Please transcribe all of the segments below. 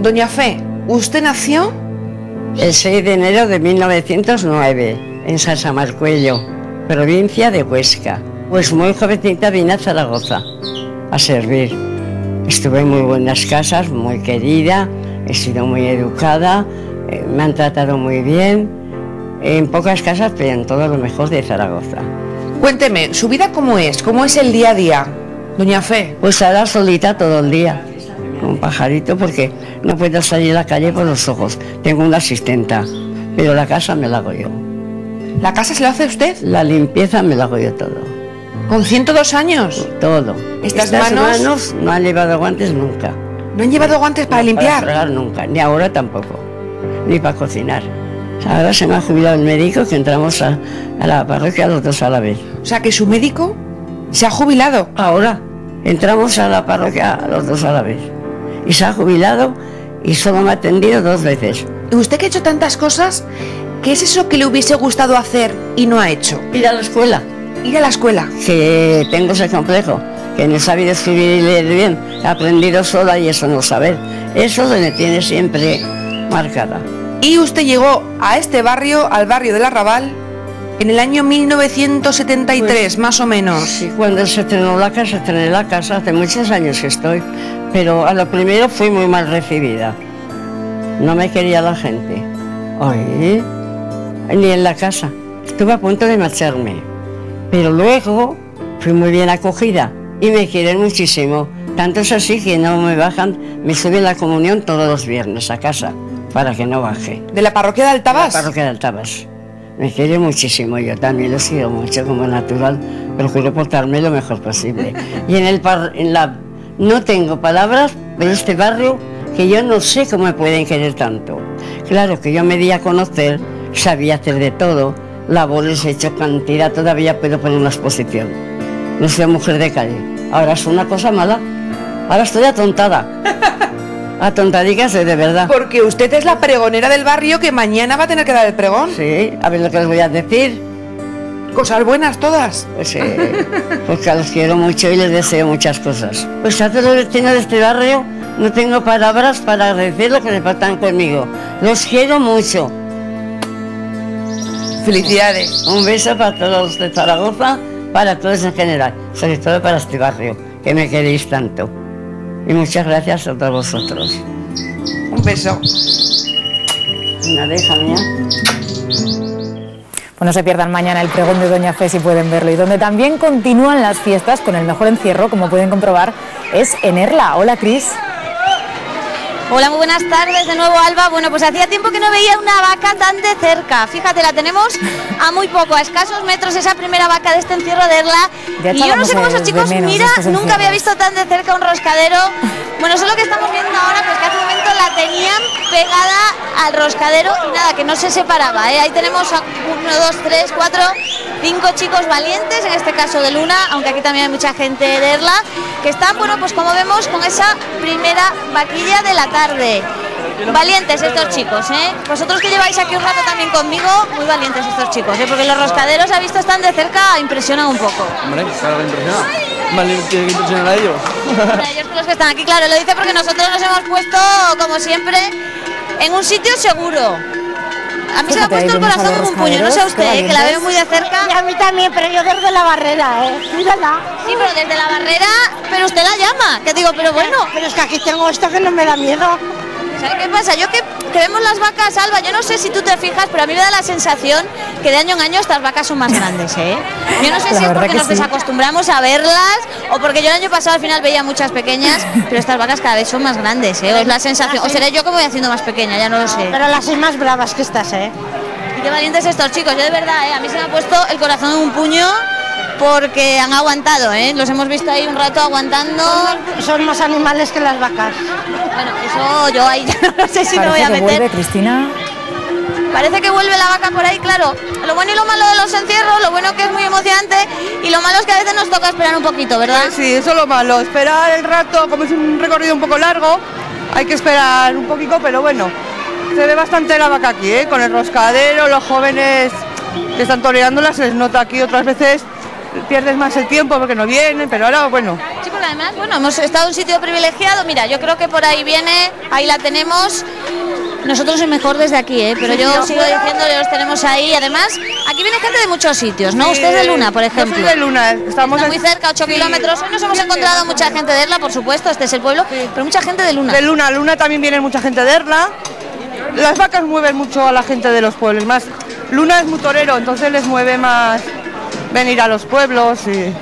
Doña Fe, ¿usted nació? El 6 de enero de 1909, en Salsamarcuello, provincia de Huesca. Pues muy jovencita vine a Zaragoza a servir. Estuve en muy buenas casas, muy querida, he sido muy educada, me han tratado muy bien, en pocas casas, pero en todo lo mejor de Zaragoza. Cuénteme, ¿su vida cómo es? ¿Cómo es el día a día, Doña Fe? Pues ahora solita todo el día, con un pajarito, porque no puedo salir a la calle por los ojos. Tengo una asistenta, pero la casa me la hago yo. ¿La casa se la hace usted? La limpieza me la hago yo todo. ¿Con 102 años? Todo. Estas manos no han llevado guantes nunca. ¿No han llevado guantes para limpiar? Para fregar nunca, ni ahora tampoco, ni para cocinar. Ahora se me ha jubilado el médico, que entramos a la parroquia los dos a la vez. O sea, que su médico se ha jubilado. Ahora entramos a la parroquia los dos a la vez. Y se ha jubilado y solo me ha atendido 2 veces. ¿Y usted que ha hecho tantas cosas, qué es eso que le hubiese gustado hacer y no ha hecho? Ir a la escuela. Ir a la escuela. Que tengo ese complejo, que no he sabido escribir y leer bien, he aprendido sola y eso no saber. Eso me tiene siempre marcada. Y usted llegó a este barrio, al barrio del Arrabal, en el año 1973, pues, más o menos. Sí, cuando se estrenó la casa, hace muchos años que estoy, pero a lo primero fui muy mal recibida. No me quería la gente. Ay, ni en la casa. Estuve a punto de marcharme. Pero luego fui muy bien acogida y me quieren muchísimo. Tanto es así que no me bajan, me suben la comunión todos los viernes a casa, para que no baje. ¿De la parroquia de Altabás? De la parroquia de Altabás. Me quiere muchísimo, yo también lo sigo mucho como natural, procuro portarme lo mejor posible. Y no tengo palabras de este barrio, que yo no sé cómo me pueden querer tanto. Claro que yo me di a conocer, sabía hacer de todo, labores he hecho cantidad, todavía puedo poner una exposición. No soy mujer de calle, ahora es una cosa mala, ahora estoy atontada. Atontadica soy de verdad. Porque usted es la pregonera del barrio que mañana va a tener que dar el pregón. Sí, a ver lo que les voy a decir. Cosas buenas todas. Pues sí, porque los quiero mucho y les deseo muchas cosas. Pues a todos los vecinos de este barrio no tengo palabras para agradecer lo que me faltan conmigo. Los quiero mucho. Felicidades. Un beso para todos de Zaragoza, para todos en general, sobre todo para este barrio, que me queréis tanto. Y muchas gracias a todos vosotros. Un beso. Una deja mía. Pues no se pierdan mañana el pregón de Doña Fe si pueden verlo. Y donde también continúan las fiestas con el mejor encierro, como pueden comprobar, es en Erla. Hola, Cris. Hola, muy buenas tardes de nuevo, Alba. Bueno, pues hacía tiempo que no veía una vaca tan de cerca. Fíjate, la tenemos a muy poco, a escasos metros, esa primera vaca de este encierro de Erla. Y yo no sé cómo esos chicos, mira, nunca había visto tan de cerca un roscadero. Bueno, solo que estamos viendo ahora, pues que hace un momento la tenían pegada al roscadero y nada, que no se separaba, ¿eh? Ahí tenemos a 1, 2, 3, 4, 5 chicos valientes, en este caso de Luna, aunque aquí también hay mucha gente de Erla, que están, bueno, pues como vemos, con esa primera vaquilla de la tarde. Valientes estos chicos, ¿eh? Vosotros que lleváis aquí un rato también conmigo, muy valientes estos chicos, ¿eh? Porque los roscaderos, ha visto, están de cerca, impresionan un poco. Hombre, claro que impresiona. Vale, tiene que impresionar a ellos. A ellos que los que están aquí, claro, lo dice porque nosotros nos hemos puesto, como siempre, en un sitio seguro. A mí se me ha puesto el corazón como un puño, no sé usted, que la veo muy de cerca. Y a mí también, pero yo desde la barrera, mírala. Sí, pero desde la barrera, pero usted la llama, que digo, pero bueno. Pero es que aquí tengo esto que no me da miedo. ¿Sabes qué pasa? Yo que vemos las vacas, Alba, yo no sé si tú te fijas, pero a mí me da la sensación que de año en año estas vacas son más grandes, ¿eh? Yo no sé si es porque nos desacostumbramos a verlas o porque yo el año pasado al final veía muchas pequeñas, pero estas vacas cada vez son más grandes, ¿eh? Es la sensación, o seré yo que me voy haciendo más pequeña, ya no lo sé. Pero las hay más bravas que estas, ¿eh? Y qué valientes estos chicos, yo de verdad, ¿eh? A mí se me ha puesto el corazón en un puño porque han aguantado, ¿eh? Los hemos visto ahí un rato aguantando. Son más animales que las vacas. Bueno, eso yo ahí ya no sé si me voy a meter. Vuelve, Cristina. Parece que vuelve la vaca por ahí, claro. Lo bueno y lo malo de los encierros, lo bueno que es muy emocionante y lo malo es que a veces nos toca esperar un poquito, ¿verdad? Sí, eso es lo malo, esperar el rato, como es un recorrido un poco largo, hay que esperar un poquito, pero bueno, se ve bastante la vaca aquí, ¿eh? Con el roscadero, los jóvenes que están toreándola, se les nota aquí otras veces. Pierdes más el tiempo porque no vienen, pero ahora, bueno. Sí, porque porque además, bueno, hemos estado en un sitio privilegiado. Mira, yo creo que por ahí viene, ahí la tenemos. Nosotros es mejor desde aquí, pero yo sigo diciendo que los tenemos ahí. Además, aquí viene gente de muchos sitios, ¿no? Usted es de Luna, por ejemplo. Yo soy de Luna, estamos Está muy cerca, 8 kilómetros. Hoy nos hemos encontrado mucha gente de Erla, por supuesto, este es el pueblo, pero mucha gente de Luna. De Luna también viene mucha gente de Erla. Las vacas mueven mucho a la gente de los pueblos, más Luna es muy torero, entonces les mueve más venir a los pueblos y...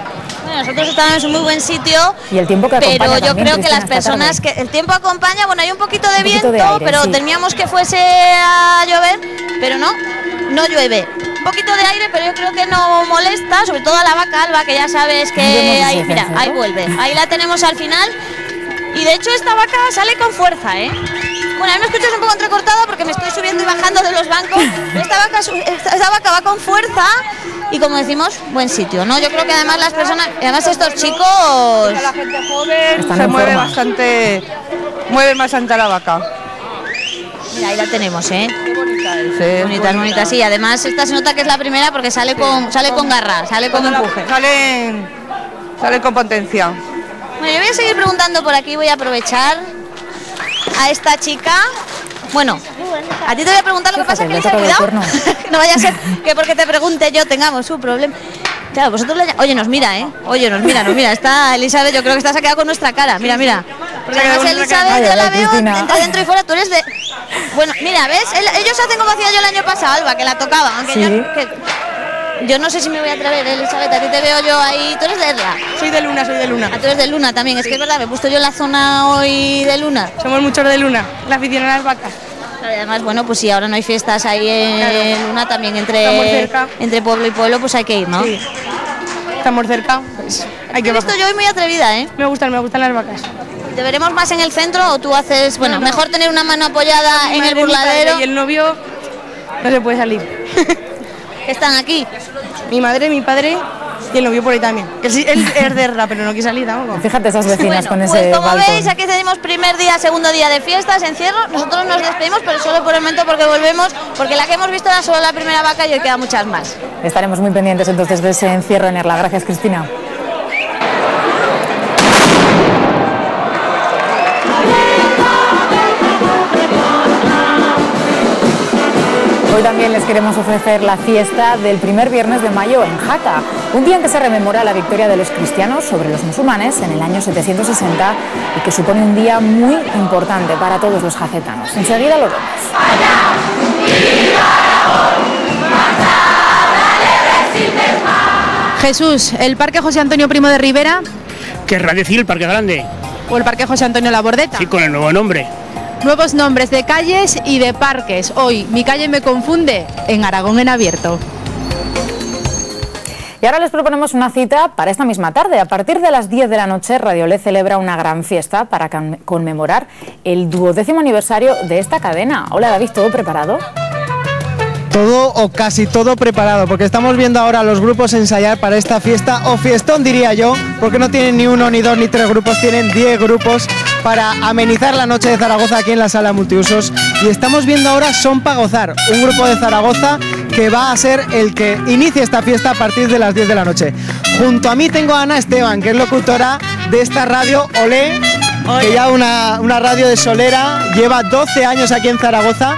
Bueno, nosotros estamos en un muy buen sitio, y el tiempo que acompaña pero yo también, creo que Cristina, las personas esta tarde. que el tiempo acompaña, bueno, hay un poquito de viento, de aire, pero sí. temíamos que fuese a llover, pero no llueve. Un poquito de aire, pero yo creo que no molesta, sobre todo a la vaca alba, que ya sabes que ahí, mira, ahí vuelve, ahí la tenemos al final, y de hecho esta vaca sale con fuerza, Bueno, a mí me escuchas un poco entrecortada porque me estoy subiendo y bajando de los bancos. Esta vaca va con fuerza y, como decimos, buen sitio, ¿no? Yo creo que además las personas, además estos chicos... La gente joven Están se en mueve forma. mueve bastante a la vaca. Mira, ahí la tenemos, Qué bonita es, Bonita, sí. Además, esta se nota que es la primera porque sale con garra, sale con empuje. Salen con potencia. Bueno, yo voy a seguir preguntando por aquí, voy a aprovechar a esta chica. Bueno, a ti te voy a preguntar, lo que pasa es que Fíjate, le Elisa, toca el cuidado, no vaya a ser que porque te pregunte yo tengamos un problema. Claro, vosotros oye, nos mira, Oye, nos mira. Está Elizabeth, yo creo que está saqueada con nuestra cara. Mira. Porque además Elizabeth yo la veo Cristina. entre dentro y fuera, tú eres de... Bueno, mira, ¿ves? Ellos hacen como hacía yo el año pasado, Alba, que la tocaba, aunque Sí. yo no sé si me voy a atrever, Elizabeth, a ti te veo yo ahí, tú eres de Erla. Soy de Luna. Ah, tú eres de Luna también, es que es verdad, me he puesto yo en la zona hoy de Luna. Somos muchos de Luna, la afición a las vacas. Claro, y además, bueno, pues si ahora no hay fiestas ahí en Luna, también Estamos cerca. entre pueblo y pueblo, pues hay que ir, ¿no? Sí. Estamos cerca, pues hay Te que he visto bajar. yo hoy muy atrevida, Me gustan las vacas. ¿Te veremos más en el centro o tú haces, bueno, No. mejor tener una mano apoyada Mi en el madre, mi padre burladero? y el novio no se puede salir. Que están aquí. Mi madre, mi padre y el novio por ahí también. Él es de Erla, pero no quiere salir tampoco. Fíjate esas vecinas Bueno, con pues ese como balcón. veis, aquí tenemos primer día, segundo día de fiestas, encierro. Nosotros nos despedimos, pero solo por el momento porque volvemos, porque la que hemos visto era solo la primera vaca y hoy quedan muchas más. Estaremos muy pendientes entonces de ese encierro en Erla. Gracias, Cristina. Hoy también les queremos ofrecer la fiesta del primer viernes de mayo en Jaca, un día en que se rememora la victoria de los cristianos sobre los musulmanes en el año 760 y que supone un día muy importante para todos los jacetanos. Enseguida lo vemos. Jesús, ¿el Parque José Antonio Primo de Rivera Querrá decir el Parque Grande, o el Parque José Antonio Labordeta? sí, con el nuevo nombre. Nuevos nombres de calles y de parques. Hoy, Mi calle me confunde, en Aragón en abierto. Y ahora les proponemos una cita para esta misma tarde. A partir de las 10 de la noche, Radiolé celebra una gran fiesta para conmemorar el 12º aniversario de esta cadena. Hola David, ¿todo preparado? Todo o casi todo preparado, porque estamos viendo ahora a los grupos ensayar para esta fiesta, o fiestón diría yo, porque no tienen ni uno, ni dos, ni tres grupos, tienen 10 grupos para amenizar la noche de Zaragoza aquí en la sala multiusos. Y estamos viendo ahora Son Pa' Gozar, un grupo de Zaragoza que va a ser el que inicie esta fiesta a partir de las 10 de la noche. Junto a mí tengo a Ana Esteban, que es locutora de esta radio Olé, que ya una radio de Solera, lleva 12 años aquí en Zaragoza.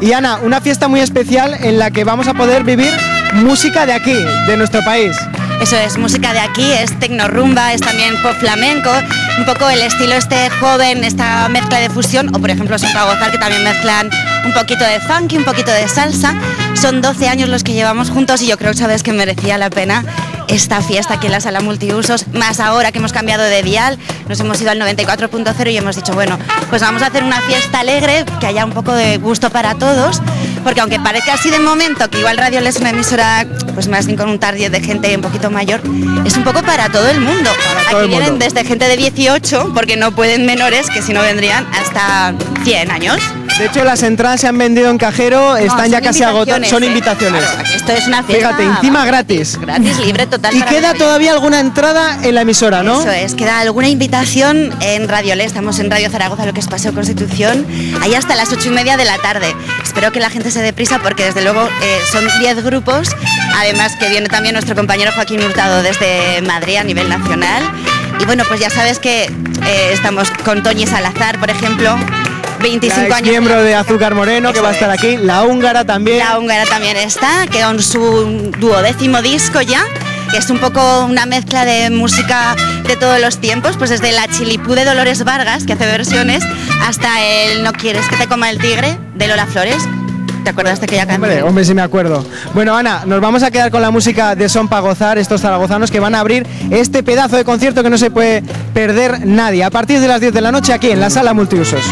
Y Ana, una fiesta muy especial en la que vamos a poder vivir música de aquí, de nuestro país. Eso es, música de aquí, es tecnorumba, es también pop flamenco, un poco el estilo este joven, esta mezcla de fusión, o por ejemplo Son Pa' Gozar, que también mezclan un poquito de funky, un poquito de salsa. Son 12 años los que llevamos juntos y yo creo, sabes, que merecía la pena esta fiesta aquí en la sala multiusos, más ahora que hemos cambiado de dial, nos hemos ido al 94.0 y hemos dicho, bueno, pues vamos a hacer una fiesta alegre, que haya un poco de gusto para todos, porque aunque parezca así de momento, que igual Radio es una emisora pues más bien con un target de gente un poquito mayor, es un poco para todo el mundo. Aquí vienen desde gente de 18, porque no pueden menores, que si no vendrían hasta 100 años. De hecho, las entradas se han vendido en cajero, están ya casi agotadas, son invitaciones. Claro, esto es una fiesta. Fíjate, encima gratis. Gratis, libre, total. Y para queda los todavía alguna entrada en la emisora, ¿no? Eso es, queda alguna invitación en Radio Le, estamos en Radio Zaragoza, lo que es Paseo Constitución, ahí hasta las 8:30 de la tarde. Espero que la gente se dé prisa porque desde luego son 10 grupos, además que viene también nuestro compañero Joaquín Hurtado desde Madrid a nivel nacional. Y bueno, pues ya sabes que estamos con Toñi Salazar, por ejemplo, 25 años. Miembro de Azúcar Moreno, que va a estar aquí. La húngara también. La húngara también está, que con su 12º disco ya, que es un poco una mezcla de música de todos los tiempos, pues desde la Chilipú de Dolores Vargas, que hace versiones, hasta el No quieres que te coma el tigre, de Lola Flores. ¿Te acuerdas de aquella canción? Hombre, sí me acuerdo. Bueno, Ana, nos vamos a quedar con la música de Son pa' Gozar, estos zaragozanos que van a abrir este pedazo de concierto que no se puede perder nadie, a partir de las 10 de la noche aquí en la Sala Multiusos.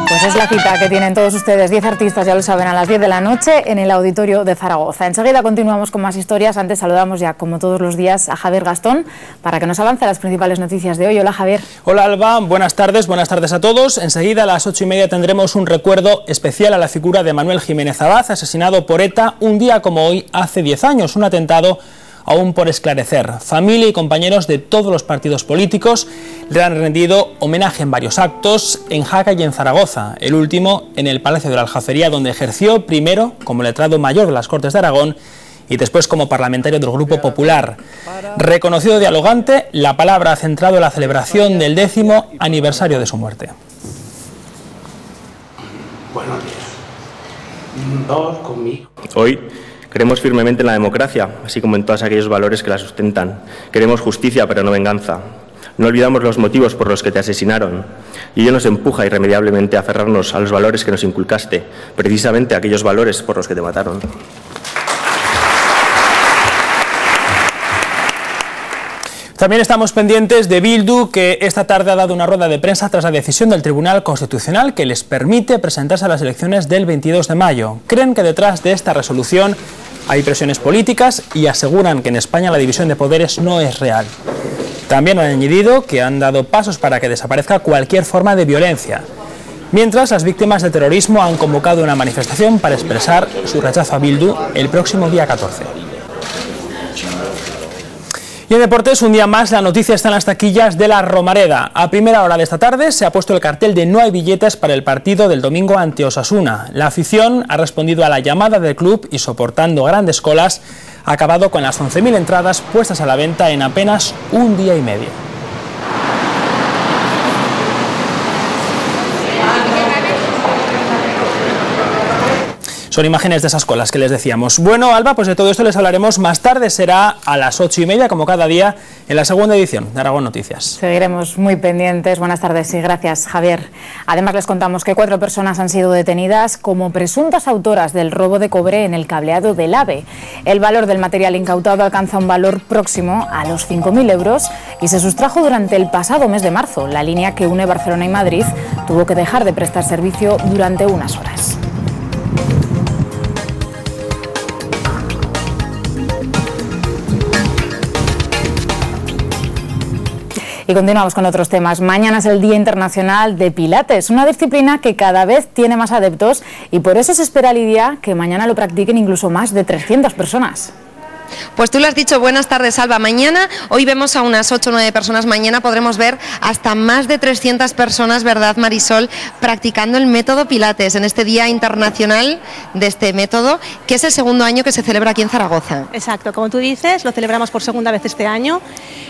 Pues es la cita que tienen todos ustedes, 10 artistas, ya lo saben, a las 10 de la noche en el Auditorio de Zaragoza. Enseguida continuamos con más historias. Antes saludamos ya, como todos los días, a Javier Gastón para que nos avance las principales noticias de hoy. Hola, Javier. Hola, Alba. Buenas tardes a todos. Enseguida a las 8:30 tendremos un recuerdo especial a la figura de Manuel Jiménez Abad, asesinado por ETA un día como hoy hace 10 años, un atentado aún por esclarecer. Familia y compañeros de todos los partidos políticos le han rendido homenaje en varios actos en Jaca y en Zaragoza, el último en el Palacio de la Aljafería, donde ejerció primero como letrado mayor de las Cortes de Aragón y después como parlamentario del Grupo Popular. Reconocido dialogante, la palabra ha centrado en la celebración del 10º aniversario de su muerte. Buenos días. Dos conmigo. Hoy creemos firmemente en la democracia, así como en todos aquellos valores que la sustentan. Queremos justicia, pero no venganza. No olvidamos los motivos por los que te asesinaron. Y ello nos empuja irremediablemente a aferrarnos a los valores que nos inculcaste, precisamente aquellos valores por los que te mataron. También estamos pendientes de Bildu, que esta tarde ha dado una rueda de prensa tras la decisión del Tribunal Constitucional que les permite presentarse a las elecciones del 22 de mayo. Creen que detrás de esta resolución hay presiones políticas y aseguran que en España la división de poderes no es real. También han añadido que han dado pasos para que desaparezca cualquier forma de violencia. Mientras, las víctimas del terrorismo han convocado una manifestación para expresar su rechazo a Bildu el próximo día 14. Y en deportes, un día más, la noticia está en las taquillas de la Romareda. A primera hora de esta tarde se ha puesto el cartel de no hay billetes para el partido del domingo ante Osasuna. La afición ha respondido a la llamada del club y, soportando grandes colas, ha acabado con las 11.000 entradas puestas a la venta en apenas un día y medio. Son imágenes de esas colas que les decíamos. Bueno, Alba, pues de todo esto les hablaremos más tarde. Será a las 8:30, como cada día, en la segunda edición de Aragón Noticias. Seguiremos muy pendientes. Buenas tardes y gracias, Javier. Además, les contamos que 4 personas han sido detenidas como presuntas autoras del robo de cobre en el cableado del AVE. El valor del material incautado alcanza un valor próximo a los 5.000 euros y se sustrajo durante el pasado mes de marzo. La línea que une Barcelona y Madrid tuvo que dejar de prestar servicio durante unas horas. Y continuamos con otros temas. Mañana es el Día Internacional de Pilates, una disciplina que cada vez tiene más adeptos y por eso se espera, Lidia, que mañana lo practiquen incluso más de 300 personas. Pues tú lo has dicho, buenas tardes, Alba. Mañana, hoy vemos a unas 8 o 9 personas, mañana podremos ver hasta más de 300 personas, ¿verdad, Marisol?, practicando el método Pilates en este Día Internacional de este método, que es el segundo año que se celebra aquí en Zaragoza. Exacto, como tú dices, lo celebramos por segunda vez este año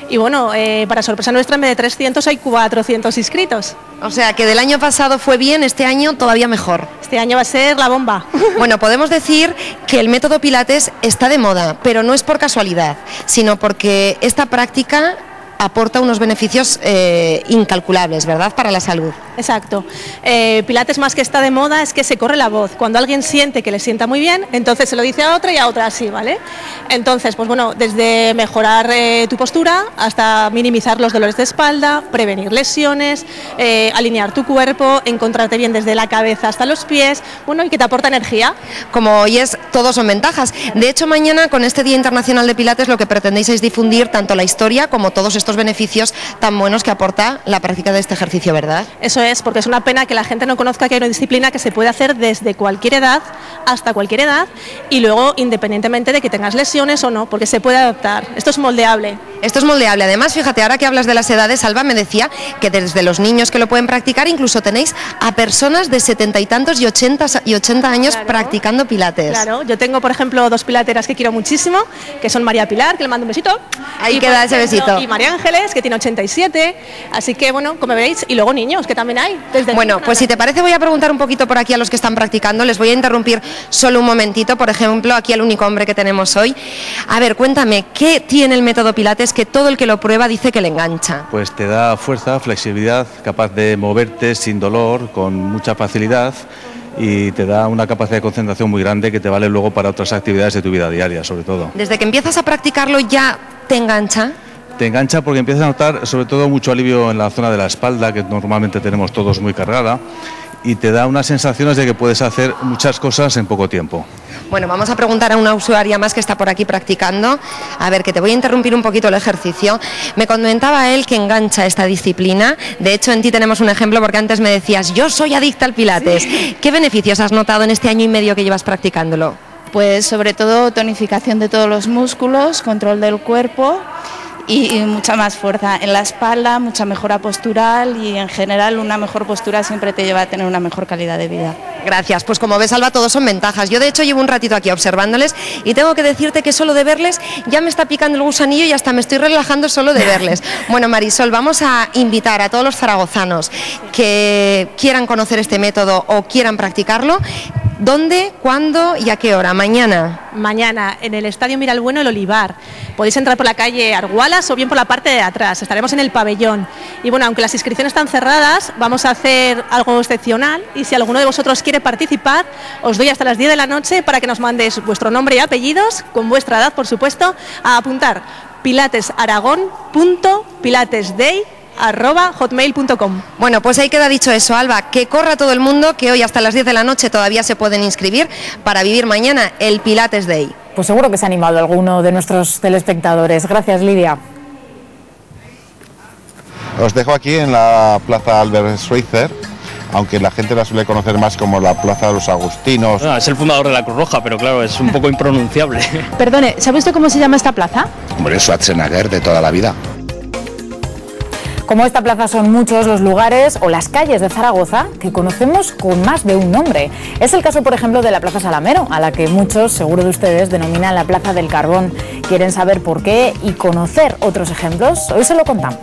y bueno, para sorpresa nuestra, en vez de 300 hay 400 inscritos. O sea, que del año pasado fue bien, este año todavía mejor. Este año va a ser la bomba. Bueno, podemos decir que el método Pilates está de moda, pero no es por casualidad, sino porque esta práctica aporta unos beneficios incalculables, ¿verdad?, para la salud. Exacto. Pilates, más que está de moda, es que se corre la voz. Cuando alguien siente que le sienta muy bien, entonces se lo dice a otra y a otra así, ¿vale? Entonces, pues bueno, desde mejorar tu postura hasta minimizar los dolores de espalda, prevenir lesiones, alinear tu cuerpo, encontrarte bien desde la cabeza hasta los pies, bueno, y que te aporta energía. Como oyes, todos son ventajas. De hecho, mañana, con este Día Internacional de Pilates, lo que pretendéis es difundir tanto la historia como todos estos beneficios tan buenos que aporta la práctica de este ejercicio, ¿verdad? Eso es, porque es una pena que la gente no conozca que hay una disciplina que se puede hacer desde cualquier edad hasta cualquier edad y luego independientemente de que tengas lesiones o no, porque se puede adaptar. Esto es moldeable. Esto es moldeable. Además, fíjate, ahora que hablas de las edades, Alba me decía que desde los niños que lo pueden practicar, incluso tenéis a personas de 70 y tantos y 80 años practicando pilates. Claro, yo tengo, por ejemplo, 2 pilateras que quiero muchísimo, que son María Pilar, que le mando un besito. Ahí queda ese besito. Y María Ángeles, que tiene 87. Así que, bueno, como veis, y luego niños, que también hay. Bueno, pues si te parece, voy a preguntar un poquito por aquí a los que están practicando. Les voy a interrumpir solo un momentito. Por ejemplo, aquí al único hombre que tenemos hoy. A ver, cuéntame, ¿qué tiene el método Pilates que todo el que lo prueba dice que le engancha? Pues te da fuerza, flexibilidad, capaz de moverte sin dolor, con mucha facilidad, y te da una capacidad de concentración muy grande que te vale luego para otras actividades de tu vida diaria, sobre todo. Desde que empiezas a practicarlo ya te engancha. Te engancha porque empiezas a notar sobre todo mucho alivio en la zona de la espalda, que normalmente tenemos todos muy cargada, y te da unas sensaciones de que puedes hacer muchas cosas en poco tiempo. Bueno, vamos a preguntar a una usuaria más que está por aquí practicando. A ver, que te voy a interrumpir un poquito el ejercicio. Me comentaba él que engancha esta disciplina. De hecho, en ti tenemos un ejemplo porque antes me decías, yo soy adicta al Pilates. Sí. ¿Qué beneficios has notado en este año y medio que llevas practicándolo? Pues sobre todo tonificación de todos los músculos, control del cuerpo y mucha más fuerza en la espalda, mucha mejora postural y en general una mejor postura siempre te lleva a tener una mejor calidad de vida. Gracias, pues como ves, Alba, todos son ventajas. Yo de hecho llevo un ratito aquí observándoles y tengo que decirte que solo de verles ya me está picando el gusanillo y hasta me estoy relajando solo de verles. Bueno, Marisol, vamos a invitar a todos los zaragozanos que quieran conocer este método o quieran practicarlo. ¿Dónde, cuándo y a qué hora? Mañana. Mañana en el Estadio Miralbueno, el Olivar. Podéis entrar por la calle Argualas o bien por la parte de atrás. Estaremos en el pabellón. Y bueno, aunque las inscripciones están cerradas, vamos a hacer algo excepcional y si alguno de vosotros quiere participar, os doy hasta las 10 de la noche para que nos mandéis vuestro nombre y apellidos, con vuestra edad, por supuesto, a apuntar pilatesaragón.pilatesday@hotmail.com. Bueno, pues ahí queda dicho eso, Alba, que corra todo el mundo, que hoy hasta las 10 de la noche todavía se pueden inscribir para vivir mañana el Pilates Day. Pues seguro que se ha animado alguno de nuestros telespectadores. Gracias, Lidia. Os dejo aquí en la Plaza Albert Schweitzer, aunque la gente la suele conocer más como la Plaza de los Agustinos. No, es el fundador de la Cruz Roja, pero claro, es un poco impronunciable. Perdone, ¿sabe usted cómo se llama esta plaza? Hombre, Schwarzenegger de toda la vida. Como esta plaza son muchos los lugares o las calles de Zaragoza que conocemos con más de un nombre. Es el caso, por ejemplo, de la Plaza Salamero, a la que muchos, seguro de ustedes, denominan la Plaza del Carbón. ¿Quieren saber por qué y conocer otros ejemplos? Hoy se lo contamos.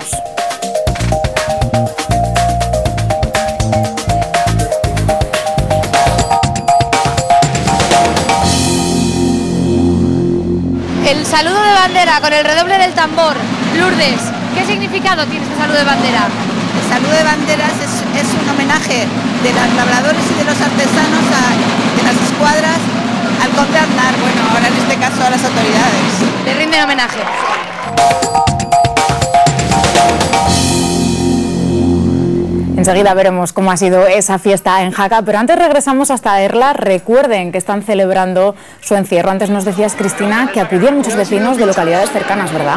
El saludo de bandera con el redoble del tambor. Lourdes, ¿qué significado tiene este saludo de bandera? El saludo de banderas es un homenaje de los labradores y de los artesanos de las escuadras al conde Aznar, bueno, ahora en este caso a las autoridades. Le rinden homenaje. Enseguida veremos cómo ha sido esa fiesta en Jaca, pero antes regresamos hasta Erla. Recuerden que están celebrando su encierro. Antes nos decías, Cristina, que acudían muchos vecinos de localidades cercanas, ¿verdad?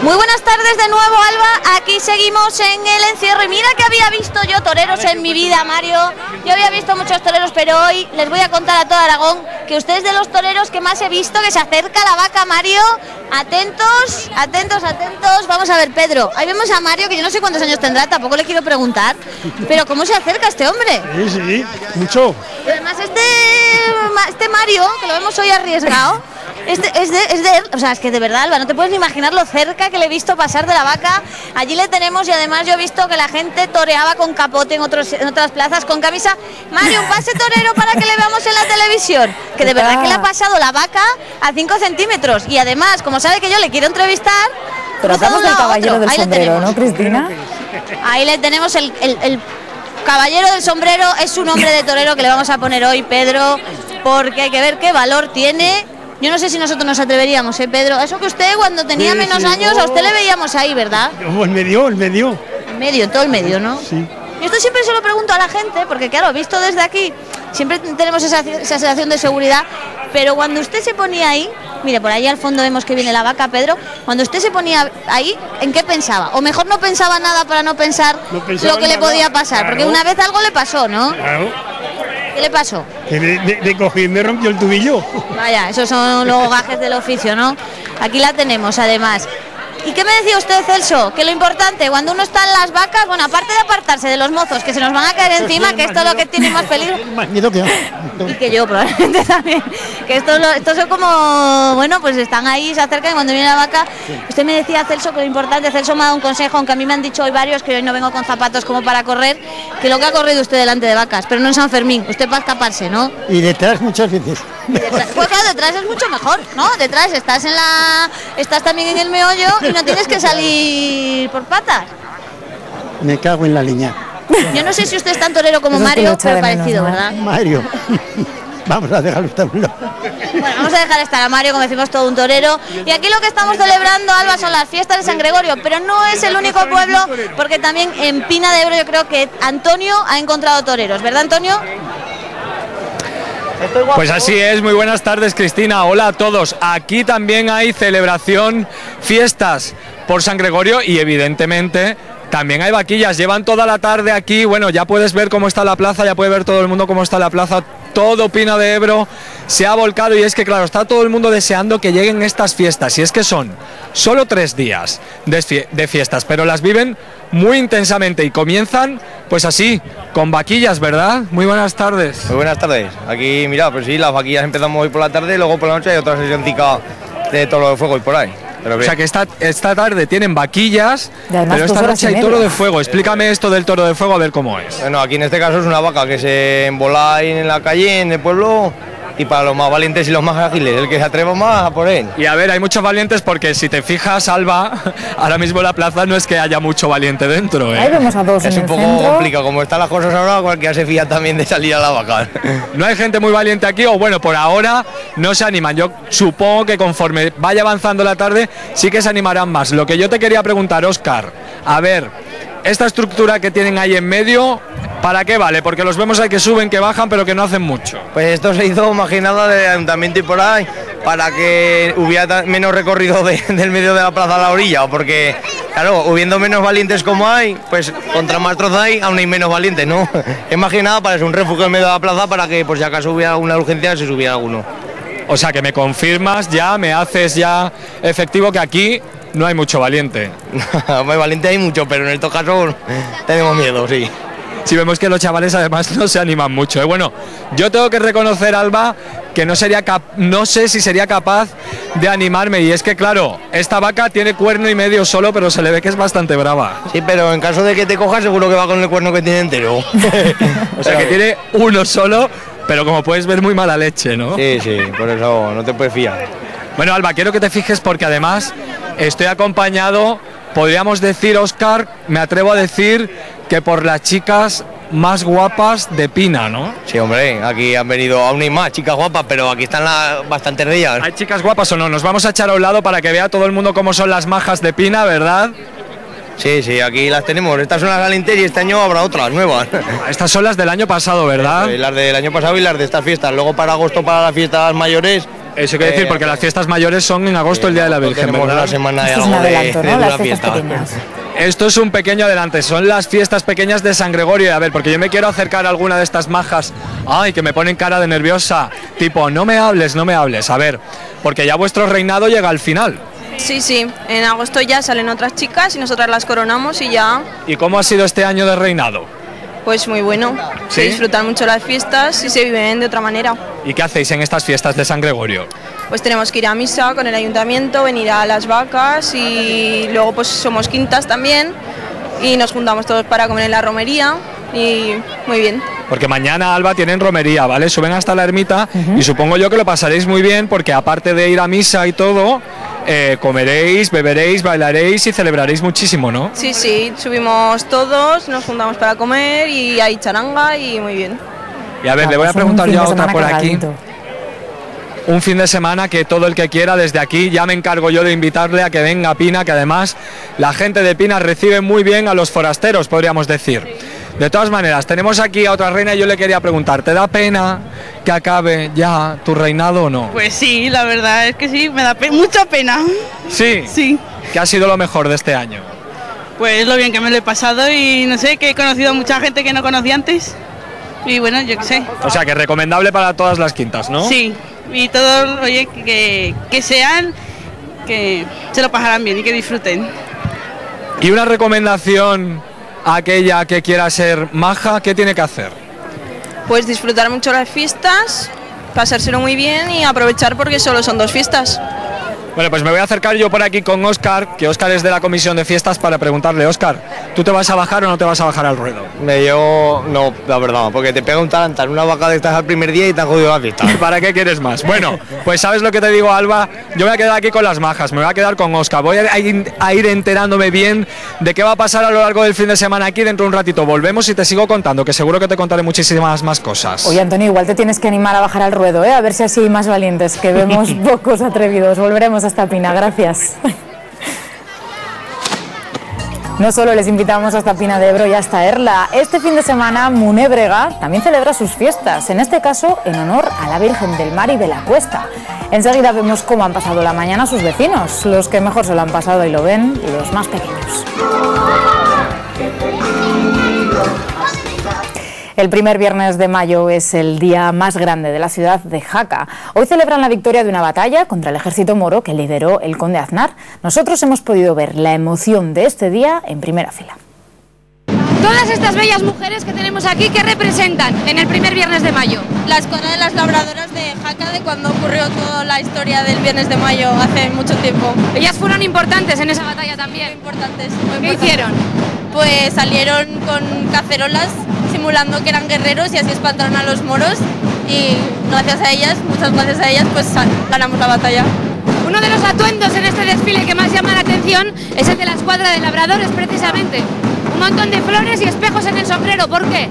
Muy buenas tardes de nuevo, Alba. Aquí seguimos en el encierro y mira que había visto yo toreros en mi vida, Mario. Yo había visto muchos toreros, pero hoy les voy a contar a todo Aragón que usted es de los toreros que más he visto, que se acerca a la vaca, Mario. Atentos, atentos, atentos. Vamos a ver, Pedro. Ahí vemos a Mario, que yo no sé cuántos años tendrá, tampoco le quiero preguntar. Pero ¿cómo se acerca este hombre? Sí, mucho. Y además este Mario, que lo vemos hoy arriesgado, es de él. O sea, es que de verdad, Alba, no te puedes ni imaginar lo cerca que le he visto pasar de la vaca. Allí le tenemos y además yo he visto que la gente toreaba con capote en otras plazas, con camisa. Mario, un pase torero para que le veamos en la televisión. Que de verdad que le ha pasado la vaca a 5 centímetros. Y además, como sabe que yo le quiero entrevistar... Pero hablamos del caballero del sombrero, ¿no, Cristina? Ahí le tenemos el caballero del sombrero. Es un hombre de torero que le vamos a poner hoy, Pedro, porque hay que ver qué valor tiene. Yo no sé si nosotros nos atreveríamos, Pedro. Eso que usted cuando tenía menos años, a usted le veíamos ahí, ¿verdad? El medio. El medio, todo el medio, ¿no? Sí. Y esto siempre se lo pregunto a la gente, porque claro, visto desde aquí, siempre tenemos esa sensación de seguridad, pero cuando usted se ponía ahí, mire, por ahí al fondo vemos que viene la vaca, Pedro, cuando usted se ponía ahí, ¿en qué pensaba? O mejor no pensaba nada para no pensar lo que le podía pasar, claro. porque una vez algo le pasó, ¿no? Claro. ¿Qué le pasó? Que de cogí me rompió el tubillo. Vaya, esos son los gajes del oficio, ¿no? Aquí la tenemos, además. ¿Y qué me decía usted, Celso? Que lo importante, cuando uno está en las vacas, bueno, aparte de apartarse de los mozos, que se nos van a caer encima, que esto es lo que tiene más peligro. Más miedo que yo. Y que yo, probablemente también. Que estos son como, bueno, pues están ahí, se acercan y cuando viene la vaca... Usted me decía, Celso, que lo importante, Celso me ha dado un consejo, aunque a mí me han dicho hoy varios que hoy no vengo con zapatos como para correr, que lo que ha corrido usted delante de vacas, pero no en San Fermín, usted para escaparse, ¿no? Y detrás muchas veces. Pues claro, detrás es mucho mejor, ¿no? Detrás estás también en el meollo y no tienes que salir por patas. Me cago en la leña. Yo no sé si usted es tan torero como Eso es que Mario, lo echa pero de menos, parecido, ¿no? ¿verdad? Mario. Vamos a dejarlo estar a un lado. Bueno, vamos a dejar estar a Mario, como decimos, todo un torero. Y aquí lo que estamos celebrando, Alba, son las fiestas de San Gregorio, pero no es el único pueblo, porque también en Pina de Ebro yo creo que Antonio ha encontrado toreros, ¿verdad, Antonio? Pues así es, muy buenas tardes, Cristina, hola a todos. Aquí también hay celebración, fiestas por San Gregorio y evidentemente también hay vaquillas, llevan toda la tarde aquí, bueno, ya puedes ver cómo está la plaza, ya puede ver todo el mundo cómo está la plaza, todo Pina de Ebro se ha volcado y es que claro, está todo el mundo deseando que lleguen estas fiestas y es que son solo 3 días de fiestas, pero las viven muy intensamente y comienzan pues así, con vaquillas, ¿verdad? Muy buenas tardes. Muy buenas tardes, aquí mira, pues sí, las vaquillas empezamos hoy por la tarde y luego por la noche hay otra sesioncita de toro de fuego y por ahí. O sea que esta tarde tienen vaquillas, pero esta noche hay toro de fuego. Explícame esto del toro de fuego, a ver cómo es. Bueno, aquí en este caso es una vaca que se embola ahí en la calle, en el pueblo, y para los más valientes y los más ágiles, el que se atreva más a por él. Y a ver, hay muchos valientes porque si te fijas, Alba, ahora mismo en la plaza no es que haya mucho valiente dentro, ¿eh? Ahí vemos a dos es en un el poco centro. complicado, como están las cosas ahora, cualquiera se fía también de salir a la vaca. No hay gente muy valiente aquí, o bueno, por ahora no se animan. Yo supongo que conforme vaya avanzando la tarde, sí que se animarán más. Lo que yo te quería preguntar, Óscar, a ver, esta estructura que tienen ahí en medio, ¿para qué vale? Porque los vemos ahí que suben, que bajan, pero que no hacen mucho. Pues esto se hizo más que nada del ayuntamiento y por ahí, para que hubiera menos recorrido del medio de la plaza a la orilla, porque claro, hubiendo menos valientes como hay, pues contra más trozos hay, aún hay menos valientes, ¿no? Es más que nada para ser un refugio en medio de la plaza para que por si acaso hubiera alguna urgencia se subiera alguno. O sea que me confirmas ya, me haces ya efectivo que aquí no hay mucho valiente. Muy valiente hay mucho, pero en estos casos tenemos miedo, sí. Si vemos que los chavales además no se animan mucho, ¿eh? Bueno, yo tengo que reconocer, Alba, que no sé si sería capaz de animarme, y es que claro, esta vaca tiene cuerno y medio solo, pero se le ve que es bastante brava. Sí, pero en caso de que te cojas seguro que va con el cuerno que tiene entero. O sea que tiene uno solo, pero como puedes ver muy mala leche, ¿no? Sí, sí, por eso no te puedes fiar. Bueno, Alba, quiero que te fijes porque además estoy acompañado, podríamos decir, Óscar, me atrevo a decir que por las chicas más guapas de Pina, ¿no? Sí, hombre, aquí han venido aún y más chicas guapas, pero aquí están bastantes de ellas. ¿Hay chicas guapas o no? Nos vamos a echar a un lado para que vea todo el mundo cómo son las majas de Pina, ¿verdad? Sí, sí, aquí las tenemos. Estas son las Galinter y este año habrá otras nuevas. Estas son las del año pasado, ¿verdad? Las del año pasado y las de estas fiestas. Luego para agosto, para las fiestas mayores. Eso quiere decir, porque las fiestas mayores son en agosto, el Día de la Virgen, tenemos ¿verdad? una semana de Esto es un adelanto, ¿no? Las fiestas pequeñas. Esto es un pequeño adelante, son las fiestas pequeñas de San Gregorio. A ver, porque yo me quiero acercar a alguna de estas majas, ay, que me ponen cara de nerviosa, tipo, no me hables, no me hables. A ver, porque ya vuestro reinado llega al final. Sí, sí, en agosto ya salen otras chicas y nosotras las coronamos y ya... ¿Y cómo ha sido este año de reinado? Pues muy bueno, ¿Sí? Se disfrutan mucho las fiestas y se viven de otra manera. ¿Y qué hacéis en estas fiestas de San Gregorio? Pues tenemos que ir a misa con el ayuntamiento, venir a las vacas y luego pues somos quintas también y nos juntamos todos para comer en la romería y muy bien. Porque mañana, Alba, tienen romería, ¿vale? Suben hasta la ermita y supongo yo que lo pasaréis muy bien porque aparte de ir a misa y todo, comeréis, beberéis, bailaréis y celebraréis muchísimo, ¿no? Sí, sí, subimos todos, nos juntamos para comer y hay charanga y muy bien. Y a ver, le voy a preguntar yo a otra por aquí. Un fin de semana que todo el que quiera, desde aquí ya me encargo yo de invitarle a que venga a Pina, que además la gente de Pina recibe muy bien a los forasteros, podríamos decir. De todas maneras, tenemos aquí a otra reina y yo le quería preguntar, ¿te da pena que acabe ya tu reinado o no? Pues sí, la verdad es que sí, me da mucha pena. ¿Sí? Sí. ¿Qué ha sido lo mejor de este año? Pues lo bien que me lo he pasado y no sé, que he conocido a mucha gente que no conocía antes. Y bueno, yo qué sé. O sea, que recomendable para todas las quintas, ¿no? Sí, y todos, oye, que sean, que se lo pasarán bien y que disfruten. Y una recomendación a aquella que quiera ser maja, ¿qué tiene que hacer? Pues disfrutar mucho las fiestas, pasárselo muy bien y aprovechar porque solo son 2 fiestas. Bueno, pues me voy a acercar yo por aquí con Óscar, que Óscar es de la comisión de fiestas, para preguntarle, Óscar, ¿tú te vas a bajar o no te vas a bajar al ruedo? No, la verdad, porque te pega un talantal, una vaca de estas al primer día y te has jodido la fiesta. ¿Para qué quieres más? Bueno, pues sabes lo que te digo, Alba, yo me voy a quedar aquí con las majas, me voy a quedar con Óscar, voy a ir enterándome bien de qué va a pasar a lo largo del fin de semana aquí. Dentro de un ratito volvemos y te sigo contando, que seguro que te contaré muchísimas más cosas. Oye, Antonio, igual te tienes que animar a bajar al ruedo, ¿eh? A ver si así hay más valientes, que vemos pocos atrevidos. Volveremos hasta Pina, gracias. No solo les invitamos hasta Pina de Ebro y hasta Erla. Este fin de semana Munébrega también celebra sus fiestas, en este caso en honor a la Virgen del Mar y de la Cuesta. Enseguida vemos cómo han pasado la mañana sus vecinos, los que mejor se lo han pasado y lo ven, y los más pequeños. El primer viernes de mayo es el día más grande de la ciudad de Jaca. Hoy celebran la victoria de una batalla contra el ejército moro que lideró el conde Aznar. Nosotros hemos podido ver la emoción de este día en primera fila. Todas estas bellas mujeres que tenemos aquí, ¿qué representan en el primer viernes de mayo? La escuadra de las labradoras de Jaca, de cuando ocurrió toda la historia del viernes de mayo hace mucho tiempo. Ellas fueron importantes en esa batalla también. Muy importantes. ¿Qué hicieron? Pues salieron con cacerolas simulando que eran guerreros y así espantaron a los moros y gracias a ellas, muchas gracias a ellas, pues ganamos la batalla. Uno de los atuendos en este desfile que más llama la atención es el de la escuadra de labradores, precisamente. Un montón de flores y espejos en el sombrero, ¿por qué?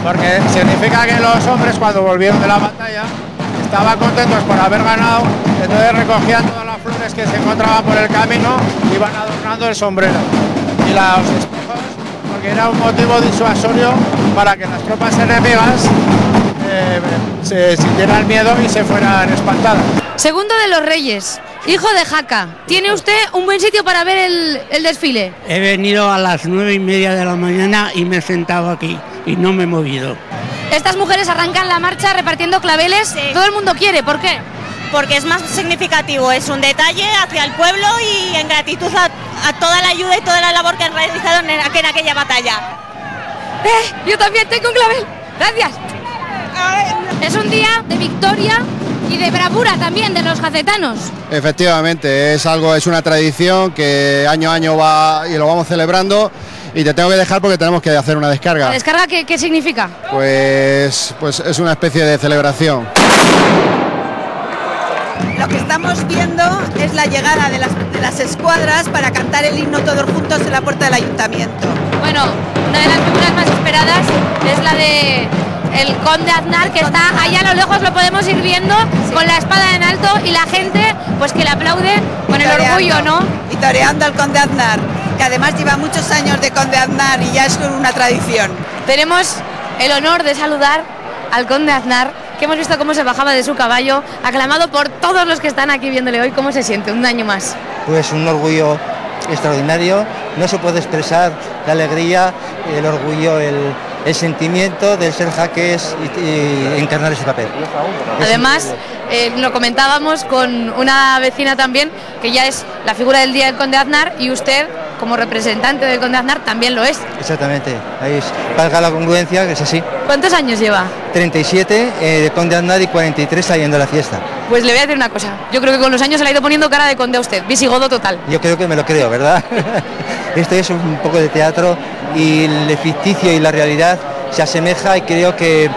Porque significa que los hombres, cuando volvieron de la batalla, estaban contentos por haber ganado, entonces recogían todas las flores que se encontraban por el camino y iban adornando el sombrero. Y los espejos, porque era un motivo disuasorio para que las tropas enemigas se sintieran miedo y se fueran espantadas. Segundo de los Reyes, hijo de Jaca, ¿tiene usted un buen sitio para ver el desfile? He venido a las 9:30 de la mañana y me he sentado aquí y no me he movido. Estas mujeres arrancan la marcha repartiendo claveles, sí. Todo el mundo quiere, ¿por qué? Porque es más significativo, es un detalle hacia el pueblo y en gratitud a toda la ayuda y toda la labor que han realizado en aquella batalla. Yo también tengo un clavel, gracias. Es un día de victoria y de bravura también de los jacetanos. Efectivamente, es una tradición que año a año va y lo vamos celebrando. Y te tengo que dejar porque tenemos que hacer una descarga. ¿La descarga qué significa? Pues es una especie de celebración. Lo que estamos viendo es la llegada de las escuadras para cantar el himno todos juntos en la puerta del ayuntamiento. Bueno, una de las figuras más esperadas es la de el conde Aznar, que está allá a lo lejos, lo podemos ir viendo, sí, con la espada en alto y la gente pues que le aplaude con el orgullo, ¿no? Y toreando al conde Aznar, que además lleva muchos años de conde Aznar y ya es una tradición. Tenemos el honor de saludar al conde Aznar, que hemos visto cómo se bajaba de su caballo, aclamado por todos los que están aquí viéndole hoy. ¿Cómo se siente un año más? Pues un orgullo extraordinario, no se puede expresar la alegría, el orgullo, el sentimiento de ser jaques y encarnar ese papel. Además, lo comentábamos con una vecina también, que ya es la figura del día del conde Aznar, y usted, como representante del conde Aznar, también lo es. Exactamente, ahí valga la congruencia, que es así. ¿Cuántos años lleva? 37 de conde Aznar y 43 saliendo a la fiesta. Pues le voy a decir una cosa, yo creo que con los años se le ha ido poniendo cara de conde a usted, visigodo total. Yo creo que me lo creo, ¿verdad? Esto es un poco de teatro y el ficticio y la realidad se asemeja, y creo que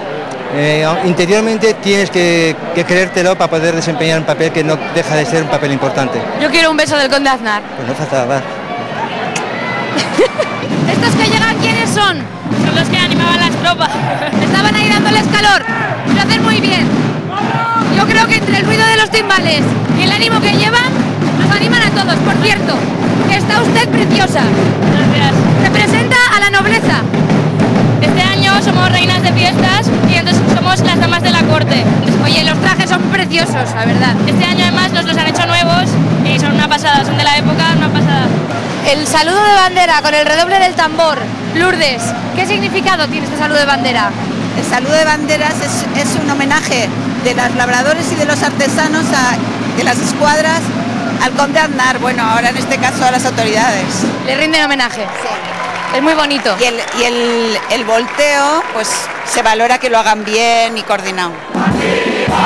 interiormente tienes que creértelo para poder desempeñar un papel que no deja de ser un papel importante. Yo quiero un beso del conde Aznar. Pues no falta más. ¿Estos que llegan quiénes son? Son los que animaban las tropas. Estaban ahí dándoles calor. Lo hacen muy bien. Yo creo que entre el ruido de los timbales y el ánimo que llevan, nos animan a todos. Por cierto, que está usted preciosa. Gracias. Representa a la nobleza. año somos reinas de fiestas y entonces somos las damas de la corte. Oye, los trajes son preciosos, la verdad. Este año además nos los han hecho nuevos y son una pasada, son de la época, una pasada. El saludo de bandera con el redoble del tambor. Lourdes, ¿qué significado tiene este saludo de bandera? El saludo de banderas es un homenaje de los labradores y de los artesanos de las escuadras al conde Aznar, bueno, ahora en este caso a las autoridades. Le rinden homenaje. Sí. Es muy bonito. Y el volteo, pues se valora que lo hagan bien y coordinado.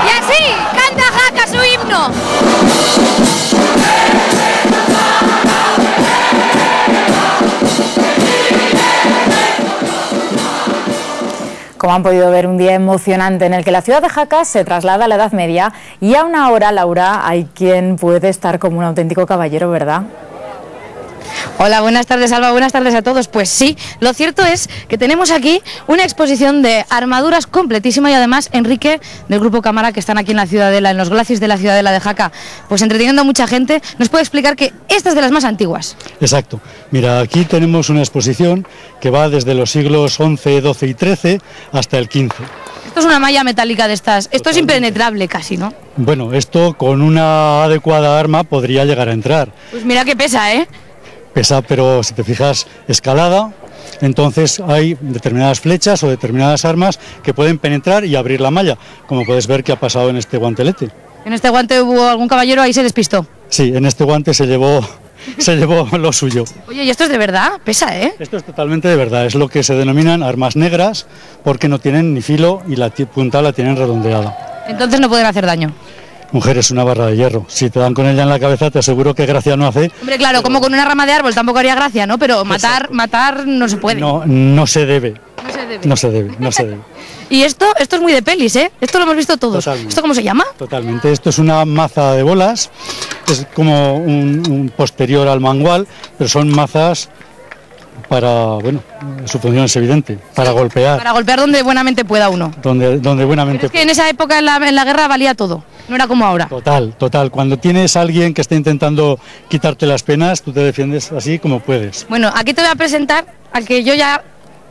Y así canta Jaca su himno. Como han podido ver, un día emocionante en el que la ciudad de Jaca se traslada a la Edad Media y a una hora, Laura, hay quien puede estar como un auténtico caballero, ¿verdad? Hola, buenas tardes, Alba, buenas tardes a todos. Pues sí, lo cierto es que tenemos aquí una exposición de armaduras completísima y además Enrique, del Grupo Cámara, que están aquí en la Ciudadela, en los glacis de la Ciudadela de Jaca, pues entreteniendo a mucha gente, nos puede explicar que esta es de las más antiguas. Exacto. Mira, aquí tenemos una exposición que va desde los siglos XI, XII y XIII hasta el XV. Esto es una malla metálica de estas, esto es impenetrable casi, ¿no? Bueno, esto con una adecuada arma podría llegar a entrar. Pues mira que pesa, ¿eh? Pesa, pero si te fijas, escalada, entonces hay determinadas flechas o determinadas armas que pueden penetrar y abrir la malla, como puedes ver que ha pasado en este guantelete. En este guante hubo algún caballero, ahí se despistó. Sí, en este guante se llevó lo suyo. Oye, ¿y esto es de verdad? Pesa, ¿eh? Esto es totalmente de verdad, es lo que se denominan armas negras, porque no tienen ni filo y la punta la tienen redondeada. Entonces no pueden hacer daño. Mujer, es una barra de hierro. Si te dan con ella en la cabeza, te aseguro que gracia no hace. Hombre, claro, como con una rama de árbol tampoco haría gracia, ¿no? Pero matar no se puede. No se debe. No se debe. Y esto es muy de pelis, ¿eh? Esto lo hemos visto todos. Totalmente. ¿Esto cómo se llama? Totalmente. Esto es una maza de bolas. Es como un posterior al mangual, pero son mazas para, bueno, su función es evidente, para golpear. Para golpear donde buenamente pueda uno. Donde buenamente Pero es que en esa época en la guerra valía todo, no era como ahora. Total. Cuando tienes a alguien que está intentando quitarte las penas, tú te defiendes así como puedes. Bueno, aquí te voy a presentar al que yo ya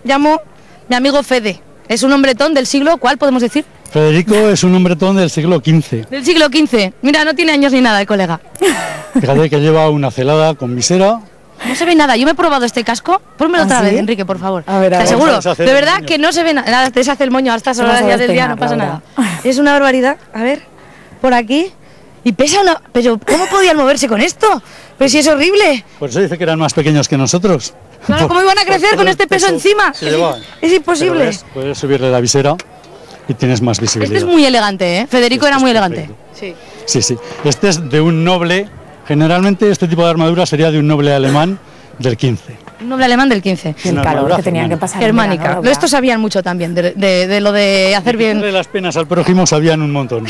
llamo mi amigo Fede. Es un hombretón del siglo, ¿cuál podemos decir? Federico es un hombretón del siglo XV. Del siglo XV. Mira, no tiene años ni nada el colega. Fíjate que lleva una celada con visera. No se ve nada, yo me he probado este casco. Pónmelo otra vez, Enrique, por favor. A ver, te aseguro, de verdad que no se ve nada. Nada, te se hace el moño a estas horas ya del día, no pasa nada. Es una barbaridad. A ver, por aquí. Y pesa una... Pero, ¿cómo podían moverse con esto? Pero si es horrible. Por eso dice que eran más pequeños que nosotros. Claro, ¿cómo iban a crecer con este peso encima? Es imposible. Puedes subirle la visera y tienes más visibilidad. Este es muy elegante, ¿eh? Federico era muy elegante. Sí. Este es de un noble. Generalmente este tipo de armadura sería de un noble alemán del 15. Un noble alemán del 15. El calor que tenían que pasar. Germánica. Estos sabían mucho también de lo de hacer bien. De las penas al prójimo sabían un montón.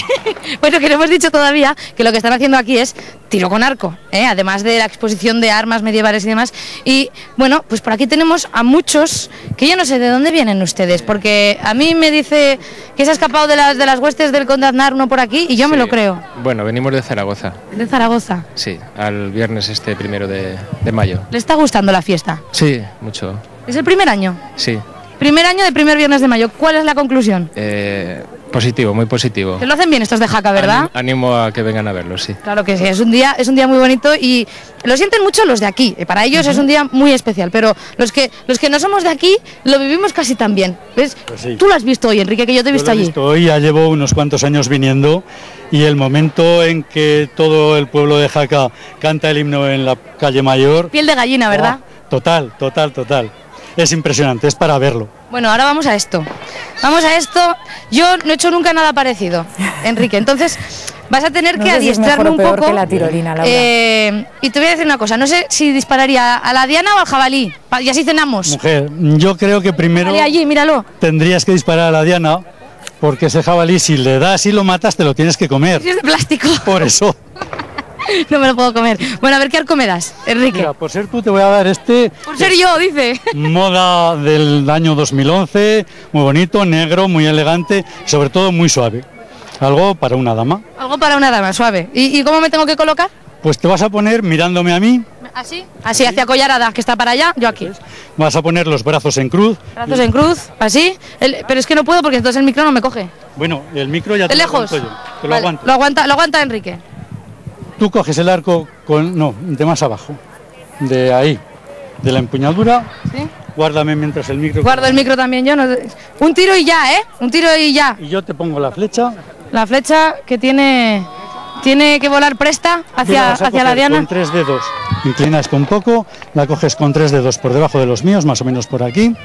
Bueno, que no hemos dicho todavía que lo que están haciendo aquí es tiro con arco, además de la exposición de armas medievales y demás. Y bueno, pues por aquí tenemos a muchos que yo no sé de dónde vienen ustedes, porque a mí me dice que se ha escapado de las huestes del conde Aznar uno por aquí y yo me lo creo. Bueno, venimos de Zaragoza. ¿De Zaragoza? Sí, al viernes 1 de mayo. ¿Le está gustando la fiesta? Sí, mucho. ¿Es el primer año? Sí. Primer año de primer viernes de mayo. ¿Cuál es la conclusión? Positivo, muy positivo. Que lo hacen bien estos de Jaca, ¿verdad? Animo a que vengan a verlo, sí. Claro que sí, es un día muy bonito y lo sienten mucho los de aquí. Para ellos es un día muy especial, pero los que no somos de aquí lo vivimos casi tan bien. ¿Ves? Pues sí. Tú lo has visto hoy, Enrique, que yo te he visto allí. Hoy ya llevo unos cuantos años viniendo y el momento en que todo el pueblo de Jaca canta el himno en la calle Mayor. Piel de gallina, ¿verdad? Total. Es impresionante, es para verlo. Bueno, ahora vamos a esto. Yo no he hecho nunca nada parecido, Enrique. Entonces vas a tener que adiestrarme un poco. Que la tirolina, Laura. Y te voy a decir una cosa. No sé si dispararía a la diana o al jabalí. Y así cenamos. Mujer, yo creo que primero allí, míralo. Tendrías que disparar a la diana, porque ese jabalí, si le das y lo matas, te lo tienes que comer. Si es de plástico. Por eso. No me lo puedo comer. Bueno, a ver qué arco me das, Enrique. Mira, por ser tú te voy a dar este. Por ser yo, dice. Moda del año 2011, muy bonito, negro, muy elegante, sobre todo muy suave. Algo para una dama. Algo para una dama, suave. ¿Y cómo me tengo que colocar? Pues te vas a poner mirándome a mí. ¿Así? Así, hacia Collarada, que está para allá, yo aquí. Vas a poner los brazos en cruz. Brazos en cruz, así. Pero es que no puedo porque entonces el micro no me coge. Bueno, el micro ya te ¿De lo lejos? aguanto yo. Te lo Vale, aguanto. Lo aguanta Enrique. Tú coges el arco de más abajo. De ahí. De la empuñadura. ¿Sí? Guárdame mientras el micro... Guardo el micro también yo. Un tiro y ya, ¿eh? Un tiro y ya. Y yo te pongo la flecha. La flecha que tiene que volar presta hacia la diana. Con 3 dedos. Inclina esto un poco. La coges con 3 dedos por debajo de los míos, más o menos por aquí.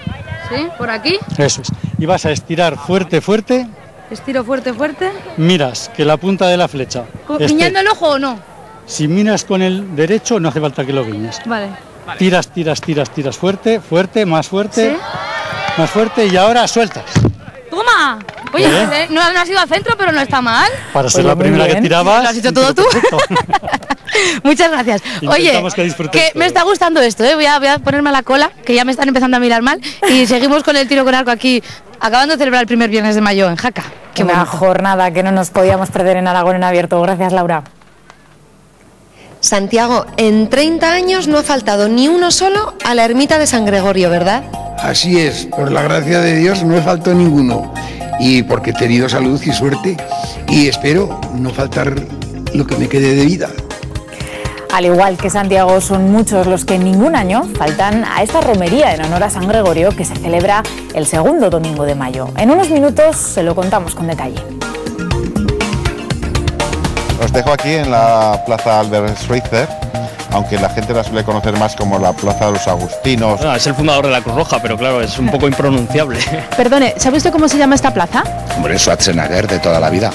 ¿Sí? ¿Por aquí? Eso es. Y vas a estirar fuerte, fuerte. Estiro fuerte, fuerte. Miras que la punta de la flecha... ¿Guiñando el ojo o no? Si miras con el derecho, no hace falta que lo guiñes. Vale. Tiras fuerte, fuerte, más fuerte. ¿Sí? Más fuerte y ahora sueltas. ¡Toma! Oye, no has ido al centro, pero no está mal. Para ser la primera que tirabas. Lo has hecho todo tú. Muchas gracias. Oye, que me está gustando esto, ¿eh? Voy a ponerme a la cola, que ya me están empezando a mirar mal. Y seguimos con el tiro con arco aquí, acabando de celebrar el primer viernes de mayo en Jaca. Qué buena jornada que no nos podíamos perder en Aragón en abierto. Gracias, Laura. Santiago, en 30 años no ha faltado ni uno solo a la ermita de San Gregorio, ¿verdad? Así es, por la gracia de Dios no me faltó ninguno. Y porque he tenido salud y suerte. Y espero no faltar lo que me quede de vida. Al igual que Santiago, son muchos los que ningún año faltan a esta romería en honor a San Gregorio que se celebra el segundo domingo de mayo. En unos minutos se lo contamos con detalle. Os dejo aquí en la Plaza Albert Schweitzer, aunque la gente la suele conocer más como la Plaza de los Agustinos. Es el fundador de la Cruz Roja, pero claro, es un poco impronunciable. Perdone, ¿sabe usted cómo se llama esta plaza? Hombre, Schwarzenegger de toda la vida.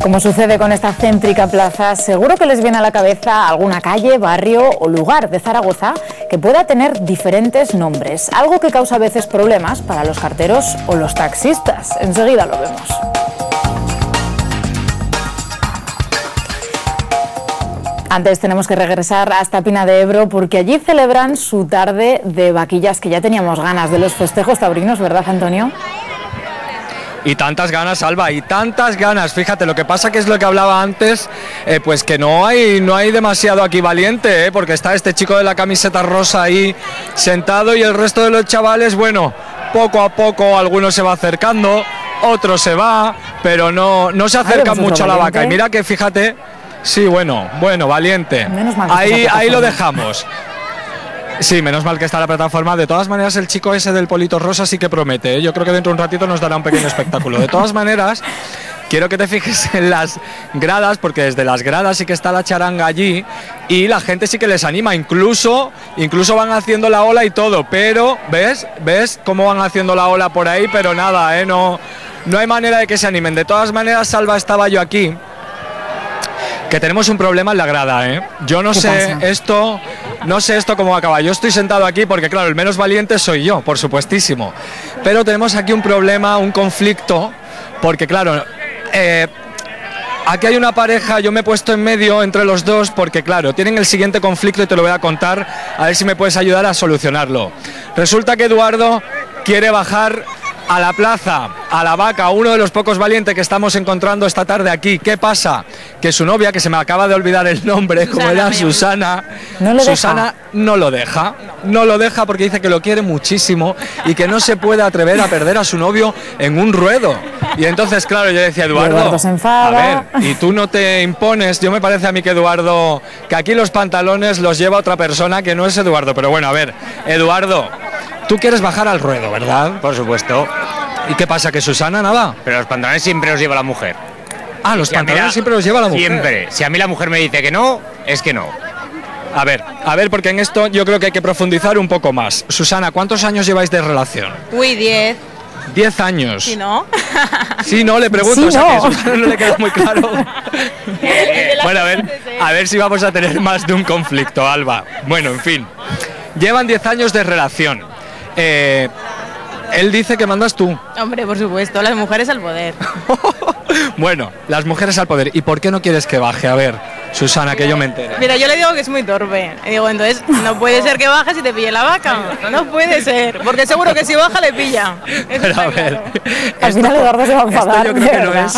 Como sucede con esta céntrica plaza, seguro que les viene a la cabeza alguna calle, barrio o lugar de Zaragoza que pueda tener diferentes nombres, algo que causa a veces problemas para los carteros o los taxistas. Enseguida lo vemos. Antes tenemos que regresar hasta Pina de Ebro porque allí celebran su tarde de vaquillas, que ya teníamos ganas de los festejos taurinos, ¿verdad, Antonio? Y tantas ganas, Alba, y tantas ganas. Fíjate, lo que pasa que es lo que hablaba antes, pues que no hay demasiado aquí valiente, porque está este chico de la camiseta rosa ahí sentado y el resto de los chavales, bueno, poco a poco algunos se va acercando, otro se va, pero no se acercan mucho a la vaca. Y mira que fíjate, sí, bueno, valiente. Ahí lo dejamos. Sí, menos mal que está la plataforma. De todas maneras, el chico ese del polito rosa sí que promete, ¿eh? Yo creo que dentro de un ratito nos dará un pequeño espectáculo. De todas maneras, quiero que te fijes en las gradas, porque desde las gradas sí que está la charanga allí y la gente sí que les anima, incluso van haciendo la ola y todo, pero ¿ves cómo van haciendo la ola por ahí? Pero nada, no hay manera de que se animen. De todas maneras, Salva, estaba yo aquí, que tenemos un problema en la grada, ¿eh? Yo no sé esto cómo acaba. Yo estoy sentado aquí porque, claro, el menos valiente soy yo, por supuestísimo. Pero tenemos aquí un problema, un conflicto, porque, claro, aquí hay una pareja, yo me he puesto en medio entre los dos porque, claro, tienen el siguiente conflicto y te lo voy a contar, a ver si me puedes ayudar a solucionarlo. Resulta que Eduardo quiere bajar a la plaza, a la vaca, uno de los pocos valientes que estamos encontrando esta tarde aquí. ¿Qué pasa? Que su novia, que se me acaba de olvidar el nombre, como era Susana, no lo deja porque dice que lo quiere muchísimo y que no se puede atrever a perder a su novio en un ruedo. Y entonces, claro, yo decía, Eduardo, se enfada. a ver, y tú no te impones. Yo me parece a mí que Eduardo, que aquí los pantalones los lleva otra persona que no es Eduardo. Pero bueno, a ver, Eduardo, tú quieres bajar al ruedo, ¿verdad? Por supuesto. ¿Y qué pasa? ¿Que Susana nada? Pero los pantalones siempre los lleva la mujer. Ah, los pantalones siempre los lleva la mujer. Siempre. Si a mí la mujer me dice que no, es que no. A ver, porque en esto yo creo que hay que profundizar un poco más. Susana, ¿cuántos años lleváis de relación? Uy, 10. 10 años. ¿Sí, no? Sí, no, le pregunto, o sea, que a Susana no le queda muy claro. Bueno, a ver si vamos a tener más de un conflicto, Alba. Bueno, en fin. Llevan 10 años de relación. Él dice que mandas tú. Hombre, por supuesto, las mujeres al poder. Bueno, las mujeres al poder. ¿Y por qué no quieres que baje? A ver. Susana, que yo me entere. Mira, yo le digo que es muy torpe. Y digo, entonces, no puede ser que bajes y te pille la vaca. No puede ser, porque seguro que si baja le pilla. Pero a ver, Al final Eduardo se va a enfadar. yo creo que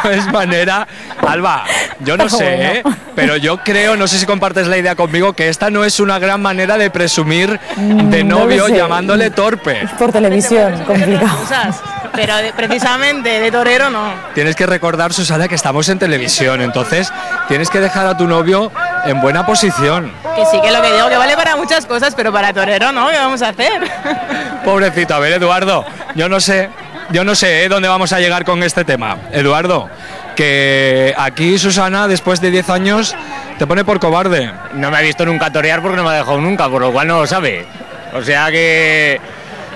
no es manera. Alba, yo no sé, ¿eh? Pero yo creo, no sé si compartes la idea conmigo, que esta no es una gran manera de presumir de novio llamándole torpe. Por televisión, complicado. Pero precisamente de torero no. Tienes que recordar, Susana, que estamos en televisión, entonces tienes que dejar a tu novio en buena posición. Que sí, que lo que digo, que vale para muchas cosas, pero para torero no, ¿qué vamos a hacer? Pobrecito, a ver, Eduardo, yo no sé dónde vamos a llegar con este tema. Eduardo, que aquí Susana, después de 10 años, te pone por cobarde. No me ha visto nunca torear porque no me ha dejado nunca, por lo cual no lo sabe. O sea que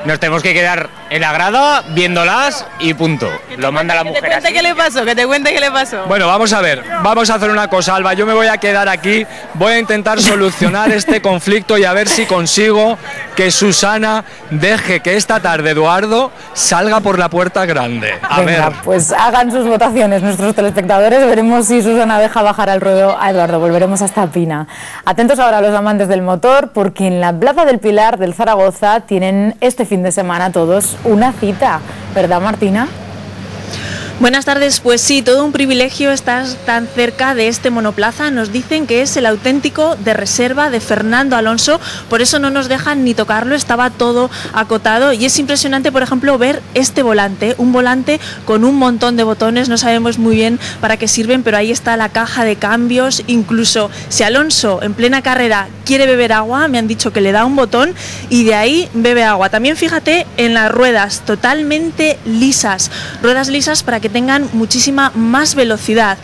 nos tenemos que quedar en la grada viéndolas y punto. Lo manda la mujer. Que te cuente qué le pasó, que te cuente qué le pasó. Bueno, vamos a ver, vamos a hacer una cosa, Alba, yo me voy a quedar aquí, voy a intentar solucionar este conflicto y a ver si consigo que Susana deje que esta tarde Eduardo salga por la puerta grande. Venga, pues hagan sus votaciones nuestros telespectadores, veremos si Susana deja bajar al ruedo a Eduardo. Volveremos hasta Pina. Atentos ahora a los amantes del motor, porque en la Plaza del Pilar del Zaragoza tienen este fin de semana todos una cita, ¿verdad, Martina? Buenas tardes, pues sí, todo un privilegio estar tan cerca de este monoplaza. Nos dicen que es el auténtico de reserva de Fernando Alonso, por eso no nos dejan ni tocarlo, estaba todo acotado y es impresionante, por ejemplo, ver este volante, un volante con un montón de botones, no sabemos muy bien para qué sirven, pero ahí está la caja de cambios, incluso si Alonso en plena carrera quiere beber agua, me han dicho que le da un botón y de ahí bebe agua. También fíjate en las ruedas, totalmente lisas, ruedas lisas para que tengan muchísima más velocidad.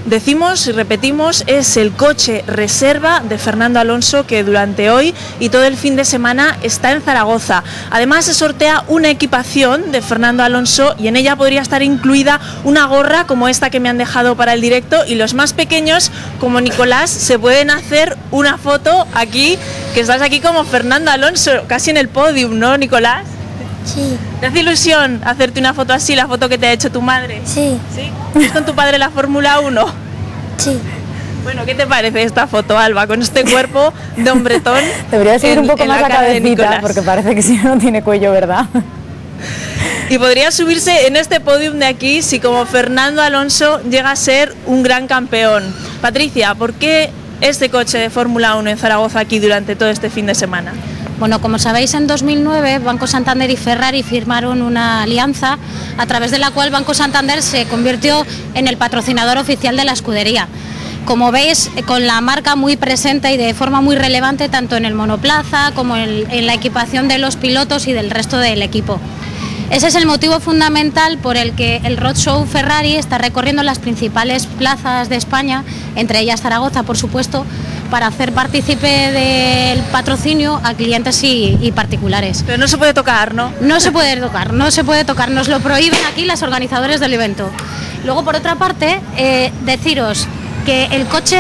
Decimos y repetimos, es el coche reserva de Fernando Alonso que durante hoy y todo el fin de semana está en Zaragoza. Además se sortea una equipación de Fernando Alonso y en ella podría estar incluida una gorra como esta que me han dejado para el directo, y los más pequeños como Nicolás se pueden hacer una foto aquí, que estás aquí como Fernando Alonso, casi en el podium, ¿no, Nicolás? Sí. ¿Te hace ilusión hacerte una foto así, la foto que te ha hecho tu madre? Sí. ¿Sí? ¿Es con tu padre la Fórmula 1? Sí. Bueno, ¿qué te parece esta foto, Alba, con este cuerpo de hombretón? Debería subir un poco más la cabecita, porque parece que si no, no tiene cuello, ¿verdad? Y podría subirse en este podium de aquí si como Fernando Alonso llega a ser un gran campeón. Patricia, ¿por qué este coche de Fórmula 1 en Zaragoza aquí durante todo este fin de semana? Bueno, como sabéis, en 2009 Banco Santander y Ferrari firmaron una alianza a través de la cual Banco Santander se convirtió en el patrocinador oficial de la escudería. Como veis, con la marca muy presente y de forma muy relevante tanto en el monoplaza como en la equipación de los pilotos y del resto del equipo. Ese es el motivo fundamental por el que el Roadshow Ferrari está recorriendo las principales plazas de España, entre ellas Zaragoza, por supuesto, para hacer partícipe del patrocinio a clientes y particulares. Pero no se puede tocar, ¿no? No se puede tocar, no se puede tocar, nos lo prohíben aquí los organizadores del evento. Luego, por otra parte, deciros que el coche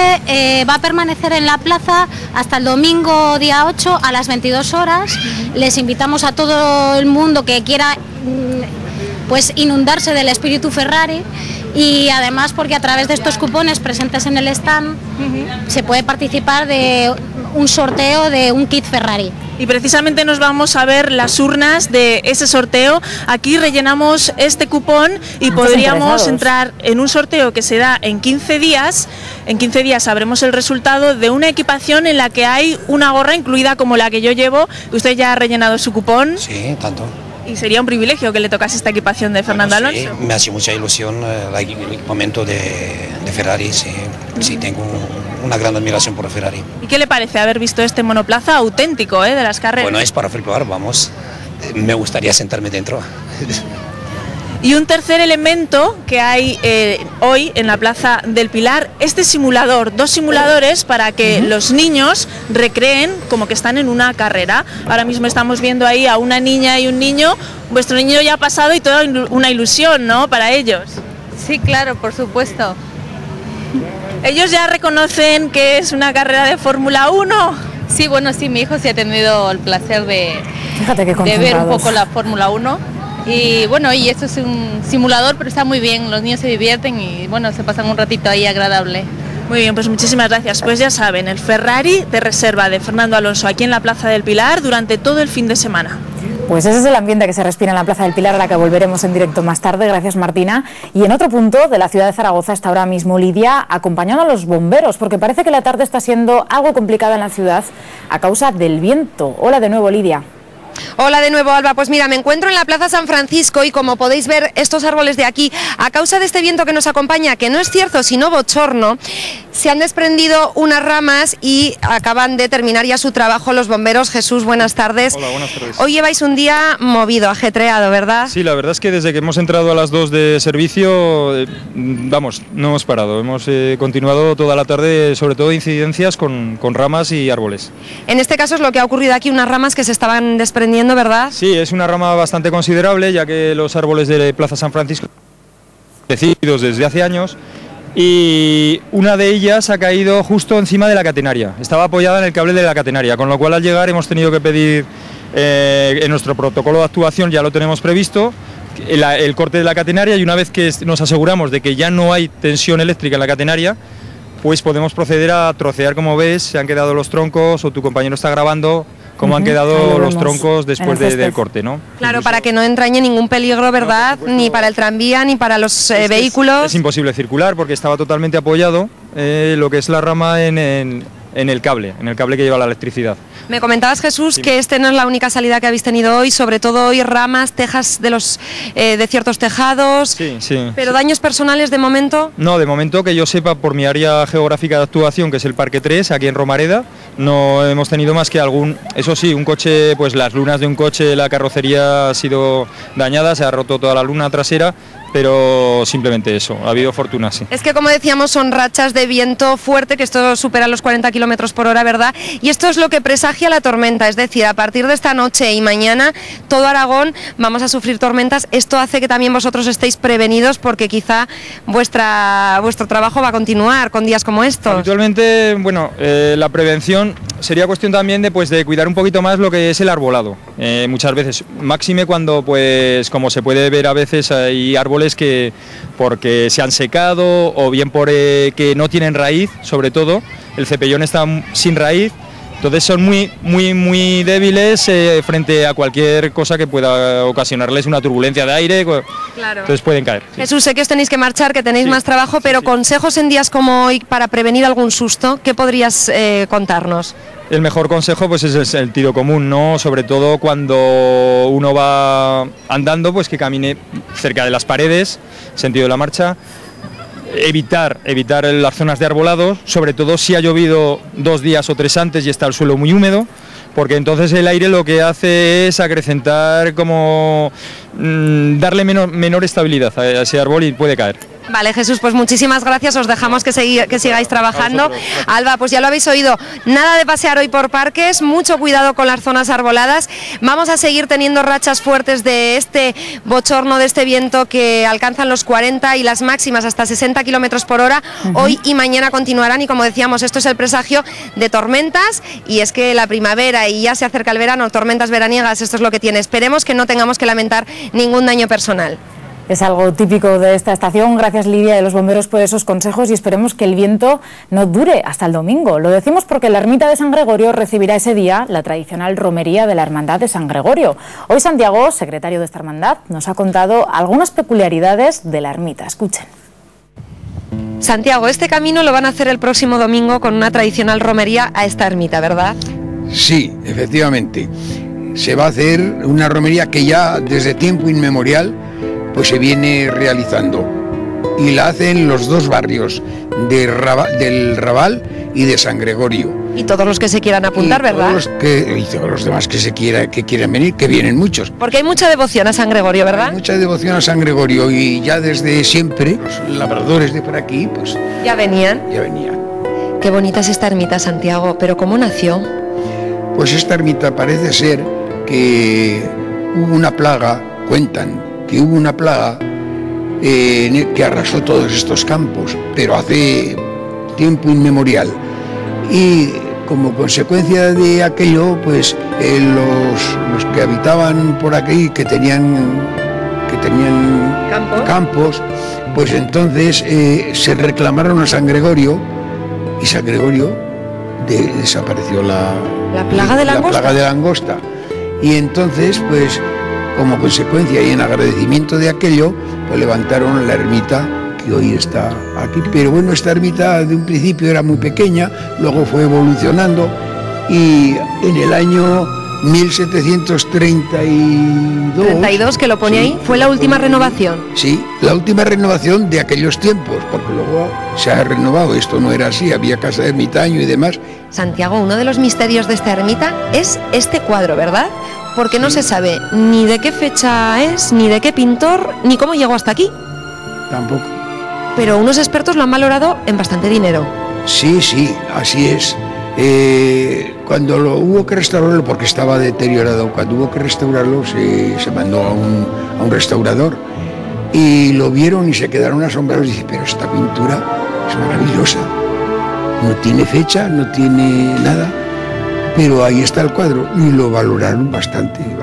va a permanecer en la plaza hasta el domingo día 8 a las 22 horas. Les invitamos a todo el mundo que quiera pues inundarse del espíritu Ferrari, y además porque a través de estos cupones presentes en el stand se puede participar de un sorteo de un kit Ferrari. Y precisamente nos vamos a ver las urnas de ese sorteo. Aquí rellenamos este cupón y podríamos entrar en un sorteo que se da en 15 días. En 15 días sabremos el resultado de una equipación en la que hay una gorra incluida como la que yo llevo. Usted ya ha rellenado su cupón. Sí, tanto. Y sería un privilegio que le tocase esta equipación de Fernando Alonso. Sí, me hace mucha ilusión el equipamiento de Ferrari, sí, tengo una gran admiración por Ferrari. ¿Y qué le parece haber visto este monoplaza auténtico de las carreras? Bueno, es para flipar, vamos, me gustaría sentarme dentro. Y un tercer elemento que hay hoy en la Plaza del Pilar, este simulador, 2 simuladores para que los niños recreen como que están en una carrera. Ahora mismo estamos viendo ahí a una niña y un niño. Vuestro niño ya ha pasado y toda una ilusión, ¿no?, para ellos. Sí, claro, por supuesto. ¿Ellos ya reconocen que es una carrera de Fórmula 1? Sí, bueno, sí, mi hijo sí ha tenido el placer de ver un poco la Fórmula 1. Y bueno, y esto es un simulador, pero está muy bien, los niños se divierten y bueno, se pasan un ratito ahí agradable. Muy bien, pues muchísimas gracias. Pues ya saben, el Ferrari de reserva de Fernando Alonso aquí en la Plaza del Pilar durante todo el fin de semana. Pues ese es el ambiente que se respira en la Plaza del Pilar, a la que volveremos en directo más tarde. Gracias, Martina. Y en otro punto de la ciudad de Zaragoza está ahora mismo Lidia acompañando a los bomberos, porque parece que la tarde está siendo algo complicada en la ciudad a causa del viento. Hola de nuevo, Lidia. Hola de nuevo, Alba. Pues mira, me encuentro en la Plaza San Francisco y como podéis ver, estos árboles de aquí, a causa de este viento que nos acompaña, que no es cierto sino bochorno, se han desprendido unas ramas y acaban de terminar ya su trabajo los bomberos. Jesús, buenas tardes. Hola, buenas tardes. Hoy lleváis un día movido, ajetreado, ¿verdad? Sí, la verdad es que desde que hemos entrado a las 2 de servicio, vamos, no hemos parado. Hemos continuado toda la tarde, sobre todo incidencias con ramas y árboles. En este caso es lo que ha ocurrido aquí, unas ramas que se estaban desprendiendo, ¿verdad? Sí, es una rama bastante considerable, ya que los árboles de Plaza San Francisco decididos desde hace años, y una de ellas ha caído justo encima de la catenaria. Estaba apoyada en el cable de la catenaria, con lo cual al llegar hemos tenido que pedir, en nuestro protocolo de actuación ya lo tenemos previsto, el corte de la catenaria, y una vez que nos aseguramos de que ya no hay tensión eléctrica en la catenaria, pues podemos proceder a trocear. Como ves, se han quedado los troncos, o tu compañero está grabando cómo han quedado los troncos después del corte, ¿no? Claro, para que no entrañe ningún peligro, ¿verdad? No, ni para el tranvía, ni para los vehículos. Es imposible circular porque estaba totalmente apoyado lo que es la rama en el cable que lleva la electricidad. Me comentabas, Jesús, sí, que no es la única salida que habéis tenido hoy, sobre todo hoy ramas, tejas de ciertos tejados. Sí, sí. ¿Pero daños personales de momento? No, de momento que yo sepa, por mi área geográfica de actuación, que es el Parque 3, aquí en Romareda, no hemos tenido más que eso sí, un coche, pues las lunas de un coche, la carrocería ha sido dañada, se ha roto toda la luna trasera, pero simplemente eso, ha habido fortuna, sí. Es que, como decíamos, son rachas de viento fuerte, que esto supera los 40 kilómetros por hora, ¿verdad? Y esto es lo que presagia la tormenta, es decir, a partir de esta noche y mañana, todo Aragón vamos a sufrir tormentas. Esto hace que también vosotros estéis prevenidos, porque quizá vuestro trabajo va a continuar con días como estos. Habitualmente, bueno, la prevención sería cuestión también de cuidar un poquito más lo que es el arbolado. Muchas veces, máxime cuando, pues, como se puede ver a veces, hay árboles que porque se han secado o bien por que no tienen raíz, sobre todo el cepellón está sin raíz, entonces son muy débiles frente a cualquier cosa que pueda ocasionarles una turbulencia de aire. Claro. Entonces pueden caer. Sí. Jesús, sé que os tenéis que marchar, que tenéis más trabajo, pero consejos en días como hoy para prevenir algún susto, ¿qué podrías contarnos? El mejor consejo pues es el tiro común, ¿no? Sobre todo cuando uno va andando, pues que camine cerca de las paredes, sentido de la marcha. Evitar las zonas de arbolado, sobre todo si ha llovido 2 días o 3 antes y está el suelo muy húmedo, porque entonces el aire lo que hace es acrecentar, como darle menor estabilidad a ese árbol y puede caer. Vale, Jesús, pues muchísimas gracias, os dejamos que sigáis trabajando. Alba, pues ya lo habéis oído, nada de pasear hoy por parques, mucho cuidado con las zonas arboladas. Vamos a seguir teniendo rachas fuertes de este bochorno, de este viento que alcanzan los 40 y las máximas hasta 60 kilómetros por hora. Hoy y mañana continuarán y, como decíamos, esto es el presagio de tormentas, y es que la primavera y ya se acerca el verano, tormentas veraniegas, esto es lo que tiene. Esperemos que no tengamos que lamentar ningún daño personal. Es algo típico de esta estación. Gracias, Lidia, de los bomberos, por esos consejos, y esperemos que el viento no dure hasta el domingo. Lo decimos porque la ermita de San Gregorio recibirá ese día la tradicional romería de la Hermandad de San Gregorio. Hoy Santiago, secretario de esta hermandad, nos ha contado algunas peculiaridades de la ermita. Escuchen. Santiago, este camino lo van a hacer el próximo domingo con una tradicional romería a esta ermita, ¿verdad? Sí, efectivamente. Se va a hacer una romería que ya desde tiempo inmemorial pues se viene realizando, y la hacen los 2 barrios del Raval y de San Gregorio. Y todos los que se quieran apuntar, ¿verdad? Y todos los demás que quieran venir, que vienen muchos. Porque hay mucha devoción a San Gregorio, ¿verdad? Hay mucha devoción a San Gregorio, y ya desde siempre los labradores de por aquí pues ya venían. Qué bonita es esta ermita, Santiago, pero ¿cómo nació? Pues esta ermita parece ser que hubo una plaga, cuentan que hubo una plaga que arrasó todos estos campos, pero hace tiempo inmemorial, y como consecuencia de aquello, pues los que habitaban por aquí, que tenían campos, pues entonces se reclamaron a San Gregorio y San Gregorio desapareció la plaga de langosta. La plaga de langosta. Y entonces, pues, como consecuencia y en agradecimiento de aquello, pues levantaron la ermita que hoy está aquí. Pero bueno, esta ermita de un principio era muy pequeña, luego fue evolucionando y en el año 1732... que lo pone ahí, fue la última renovación. Sí, la última renovación de aquellos tiempos, porque luego se ha renovado, esto no era así, había casa de ermitaño y demás. Santiago, uno de los misterios de esta ermita es este cuadro, ¿verdad? Porque no se sabe ni de qué fecha es, ni de qué pintor, ni cómo llegó hasta aquí. Tampoco. Pero unos expertos lo han valorado en bastante dinero. Sí, sí, así es. Cuando hubo que restaurarlo, porque estaba deteriorado, cuando hubo que restaurarlo se mandó a un restaurador y lo vieron y se quedaron asombrados y dicen, pero esta pintura es maravillosa, no tiene fecha, no tiene nada, pero ahí está el cuadro y lo valoraron bastante. Un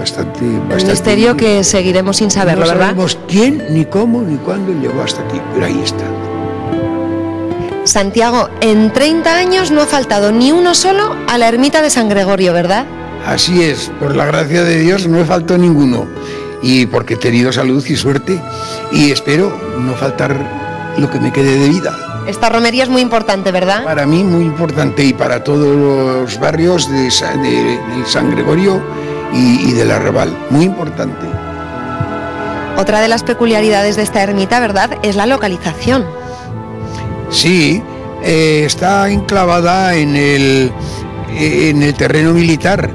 misterio que seguiremos sin saberlo, ¿verdad? No sabemos quién, ni cómo, ni cuándo llegó hasta aquí, pero ahí está. Santiago, en 30 años no ha faltado ni uno solo a la ermita de San Gregorio, ¿verdad? Así es, por la gracia de Dios no me faltó ninguno, y porque he tenido salud y suerte, y espero no faltar lo que me quede de vida. Esta romería es muy importante, ¿verdad? Para mí muy importante, y para todos los barrios del San Gregorio y del Arrabal, muy importante. Otra de las peculiaridades de esta ermita, ¿verdad?, es la localización. Sí, está enclavada en el terreno militar,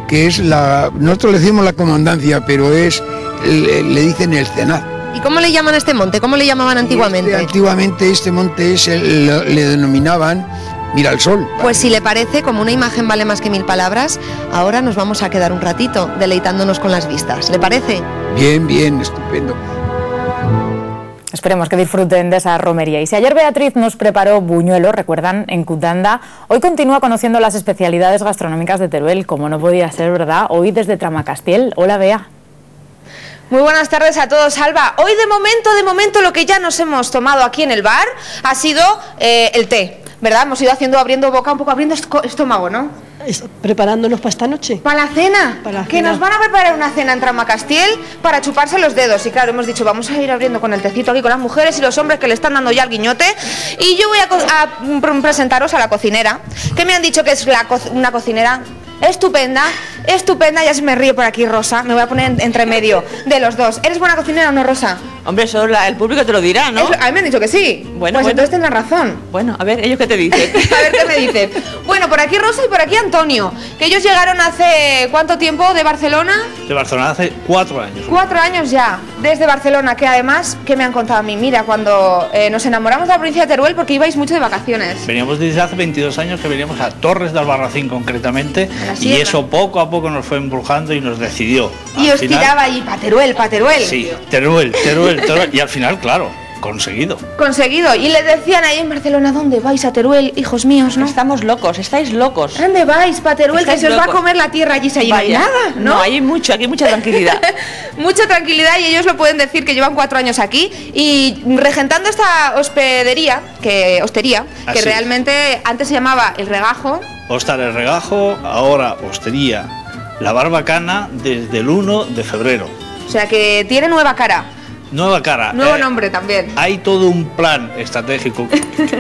que es nosotros le decimos la comandancia, pero le dicen el cenaz. ¿Y cómo le llaman a este monte? ¿Cómo le llamaban antiguamente? Antiguamente este monte le denominaban Miralsol. Pues si le parece, como una imagen vale más que 1000 palabras, ahora nos vamos a quedar un ratito deleitándonos con las vistas. ¿Le parece? Bien, bien, estupendo. Esperemos que disfruten de esa romería. Y si ayer Beatriz nos preparó buñuelos, recuerdan, en Cutanda, hoy continúa conociendo las especialidades gastronómicas de Teruel, como no podía ser, ¿verdad? Hoy desde Tramacastiel. Hola, Bea. Muy buenas tardes a todos, Alba. Hoy de momento lo que ya nos hemos tomado aquí en el bar ha sido el té, ¿verdad? Hemos ido abriendo boca, un poco abriendo estómago, ¿no? Preparándonos para esta noche. ¿Para la cena? Que nos van a preparar una cena en Tramacastiel para chuparse los dedos. Y claro, hemos dicho, vamos a ir abriendo con el tecito aquí con las mujeres y los hombres que le están dando ya el guiñote. Y yo voy a presentaros a la cocinera, que me han dicho que es una cocinera estupenda, ya se me ríe por aquí Rosa, me voy a poner entre medio de los dos. ¿Eres buena cocinera o no, Rosa? Hombre, eso el público te lo dirá, ¿no? A mí me han dicho que sí. Bueno, pues entonces tendrán razón. Bueno, a ver, ¿ellos qué te dicen? A ver qué me dicen. Bueno, por aquí Rosa y por aquí Antonio, que ellos llegaron hace ¿cuánto tiempo de Barcelona? De Barcelona hace 4 años. 4 años ya, desde Barcelona, que además, ¿qué me han contado a mí? Mira, cuando nos enamoramos de la provincia de Teruel, porque ibais mucho de vacaciones. Veníamos desde hace 22 años que veníamos a Torres de Albarracín concretamente, y eso poco a poco nos fue embrujando y nos decidió. Y os tiraba allí, pa' Teruel. Sí, Teruel, y al final, claro, conseguido. Y les decían ahí en Barcelona, ¿dónde vais? A Teruel, hijos míos, ¿no? Estamos locos, estáis locos. ¿Dónde vais? Pa' Teruel, que se os va a comer la tierra allí, allí no hay nada, ¿no? No, aquí hay mucha tranquilidad. Mucha tranquilidad, y ellos lo pueden decir, que llevan 4 años aquí y regentando esta hostería, que realmente antes se llamaba El Regajo. Hostal El Regajo, ahora Hostería La Barbacana, desde el 1 de febrero. O sea que tiene nueva cara. Nueva cara. Nuevo nombre también. Hay todo un plan estratégico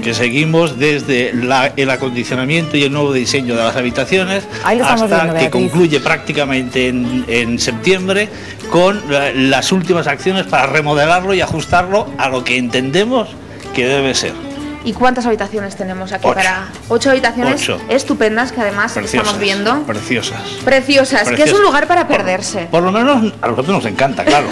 que seguimos desde el acondicionamiento y el nuevo diseño de las habitaciones hasta que concluye prácticamente en septiembre con las últimas acciones para remodelarlo y ajustarlo a lo que entendemos que debe ser. ¿Y cuántas habitaciones tenemos aquí? 8 habitaciones estupendas, que además estamos viendo. Preciosas, que es un lugar para perderse. Por lo menos a nosotros nos encanta, claro.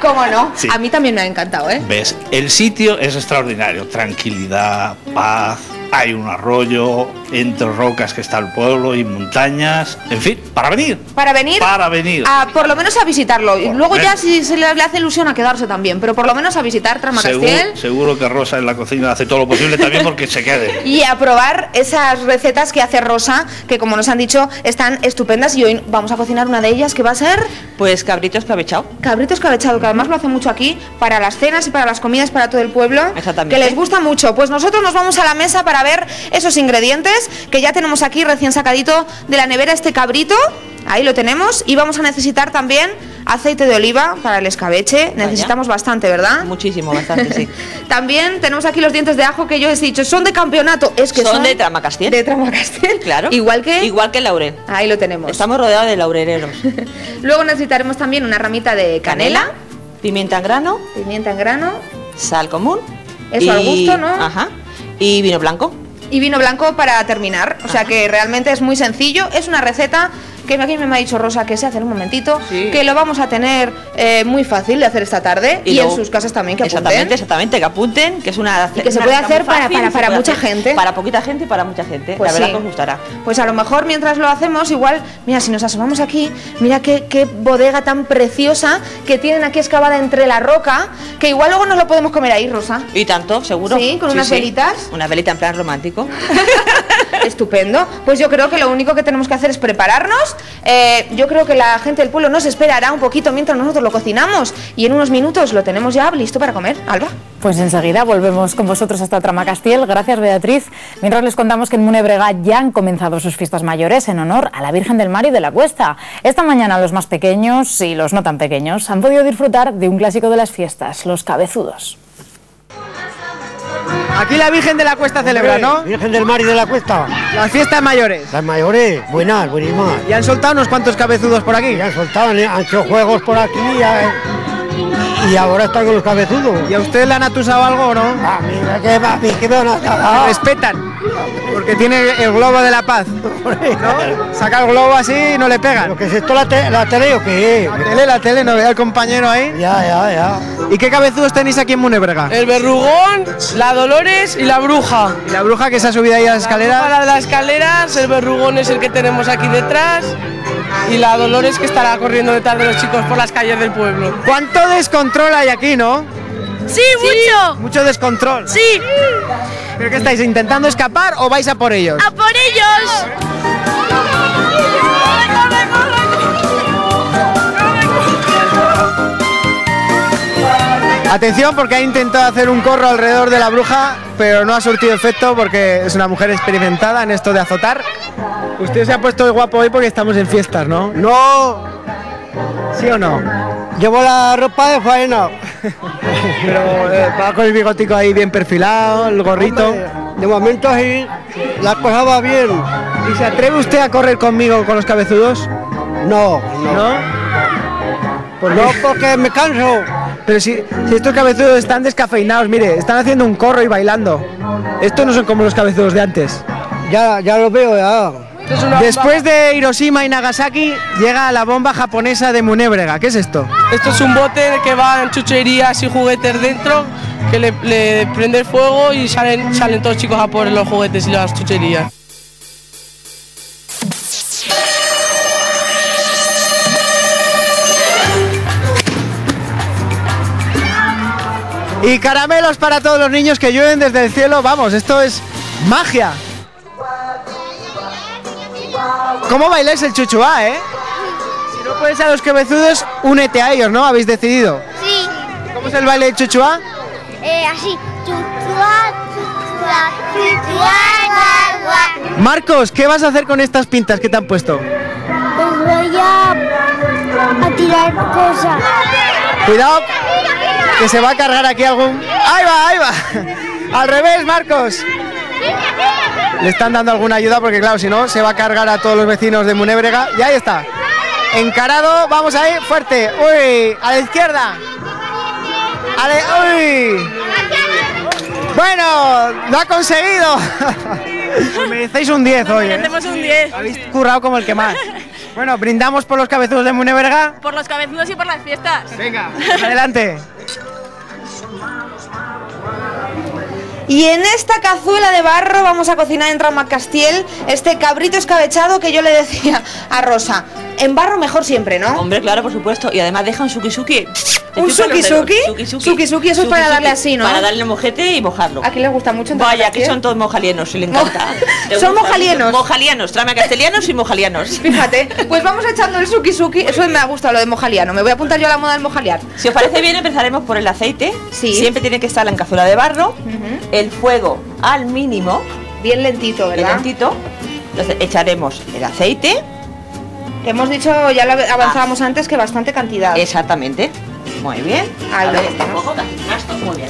¿Cómo no? Sí. A mí también me ha encantado, ¿eh? ¿Ves? El sitio es extraordinario. Tranquilidad, paz, hay un arroyo, entre rocas que está el pueblo y montañas, en fin, para venir. Para venir. Para venir. Por lo menos a visitarlo. Y luego ya si se le hace ilusión a quedarse también, pero por lo menos a visitar Tramacastiel. Seguro que Rosa en la cocina hace todo lo posible también porque se quede. Y a probar esas recetas que hace Rosa, que como nos han dicho, están estupendas y hoy vamos a cocinar una de ellas, que va a ser... Pues cabrito escabechado. Cabrito escabechado, que además lo hace mucho aquí, para las cenas y para las comidas para todo el pueblo. Exactamente. Que les gusta mucho. Pues nosotros nos vamos a la mesa para ver esos ingredientes, que ya tenemos aquí recién sacadito de la nevera este cabrito. Ahí lo tenemos. Y vamos a necesitar también aceite de oliva para el escabeche. Necesitamos bastante, ¿verdad? Muchísimo, bastante, sí. También tenemos aquí los dientes de ajo que yo he dicho, son de campeonato. Es que son de Tramacastiel. De Tramacastiel. Claro. Igual que el laurel. Ahí lo tenemos. Estamos rodeados de laureleros. Luego necesitaremos también una ramita de canela. Pimienta en grano. Pimienta en grano. Sal común. Eso al gusto, ¿no? Ajá. Y vino blanco. Y vino blanco para terminar. O sea que realmente es muy sencillo. Es una receta que aquí me ha dicho Rosa que se hace en un momentito, que lo vamos a tener muy fácil de hacer esta tarde y luego, en sus casas también, que apunten. Exactamente, que apunten, que es una... Y que se puede hacer para mucha gente. Para poquita gente y para mucha gente, pues la verdad que os gustará. Pues a lo mejor mientras lo hacemos, igual, mira, si nos asomamos aquí, mira qué bodega tan preciosa que tienen aquí excavada entre la roca, que igual luego nos lo podemos comer ahí, Rosa. Y tanto, seguro. Sí, con unas velitas. Una velita en plan romántico. Estupendo. Pues yo creo que lo único que tenemos que hacer es prepararnos. Yo creo que la gente del pueblo nos esperará un poquito mientras nosotros lo cocinamos y en unos minutos lo tenemos ya listo para comer. Alba. Pues enseguida volvemos con vosotros hasta Tramacastiel. Gracias, Beatriz. Mientras les contamos que en Munebrega ya han comenzado sus fiestas mayores en honor a la Virgen del Mar y de la Cuesta. Esta mañana los más pequeños y los no tan pequeños han podido disfrutar de un clásico de las fiestas, los cabezudos. Aquí la Virgen de la Cuesta celebra, ¿no? Virgen del Mar y de la Cuesta. Las fiestas mayores. Las mayores, buenas, buenísimas. ¿Y han soltado unos cuantos cabezudos por aquí? Ya han soltado, han hecho juegos por aquí y ahora están con los cabezudos. ¿Y a usted le han atusado algo o no? A mí que me han atusado. Me respetan, porque tiene el globo de la paz, ¿no? Saca el globo así y no le pegan. ¿Lo que es esto, la tele o qué? La tele, ¿no ve al compañero ahí? Ya. ¿Y qué cabezudos tenéis aquí en Munebrega? El verrugón, la Dolores y la bruja. ¿Y la bruja que se ha subido ahí a las escaleras? Para las escaleras, el verrugón es el que tenemos aquí detrás y la Dolores que estará corriendo detrás de los chicos por las calles del pueblo. ¿Cuánto descontrol hay aquí, no? Sí, mucho. Mucho descontrol. Sí. ¿Pero qué estáis, intentando escapar o vais a por ellos? ¡A por ellos! Atención, porque ha intentado hacer un corro alrededor de la bruja, pero no ha surtido efecto porque es una mujer experimentada en esto de azotar. Usted se ha puesto guapo hoy porque estamos en fiestas, ¿no? No. ¿Sí o no? Llevo la ropa de faena. Pero va con el bigotico ahí bien perfilado, el gorrito. Hombre, de momento sí, la cosa va bien. ¿Y se atreve usted a correr conmigo con los cabezudos? No. No, porque me canso. Pero si estos cabezudos están descafeinados, mire, están haciendo un corro y bailando. Estos no son como los cabezudos de antes. Ya lo veo, ya. Después de Hiroshima y Nagasaki, llega la bomba japonesa de Munebrega. ¿Qué es esto? Esto es un bote que va en chucherías y juguetes dentro, que le prende el fuego y salen todos los chicos a por los juguetes y las chucherías. Y caramelos para todos los niños que llueven desde el cielo. Vamos, esto es magia. ¿Cómo bailáis el chuchuá, Si no puedes a los cabezudos, únete a ellos, ¿no? ¿Habéis decidido? Sí. ¿Cómo es el baile del chuchuá? Así. Chuchuá, chuchuá, chuchuá, guá. Marcos, ¿qué vas a hacer con estas pintas que te han puesto? Pues voy a tirar cosas. Cuidado, que se va a cargar aquí algún... ¡Ahí va! Al revés, Marcos. Le están dando alguna ayuda porque claro, si no, se va a cargar a todos los vecinos de Munebrega. Y ahí está. Encarado, vamos ahí, fuerte. ¡Uy! A la izquierda. ¡Uy! Bueno, lo ha conseguido. Pues merecéis un 10 hoy, Merecemos un 10. Habéis currado como el que más. Bueno, brindamos por los cabezudos de Munebrega. Por los cabezudos y por las fiestas. Venga, adelante. Y en esta cazuela de barro vamos a cocinar en Tramacastiel este cabrito escabechado que yo le decía a Rosa. En barro mejor siempre, ¿no? Hombre, claro, por supuesto. Y además deja un suki-suki. ¿Un suki-suki? Suki-suki, eso es para darle así, ¿no? Para darle mojete y mojarlo. Aquí les gusta mucho. Vaya, aquí son todos mojalienos, si le encanta. Son mojalienos. Mojalianos, tramacastelianos y mojalianos. Fíjate, pues vamos echando el suki-suki. Eso me ha gustado, lo de mojaliano. Me voy a apuntar yo a la moda del mojaliar. Si os parece bien, empezaremos por el aceite. Sí. Siempre tiene que estar en cazuela de barro. El fuego al mínimo. Bien lentito, ¿verdad? Bien lentito. Entonces echaremos el aceite. Que hemos dicho, ya lo avanzábamos antes, que bastante cantidad. Exactamente. Muy bien. Ahí a ver, lo tenemos. muy bien.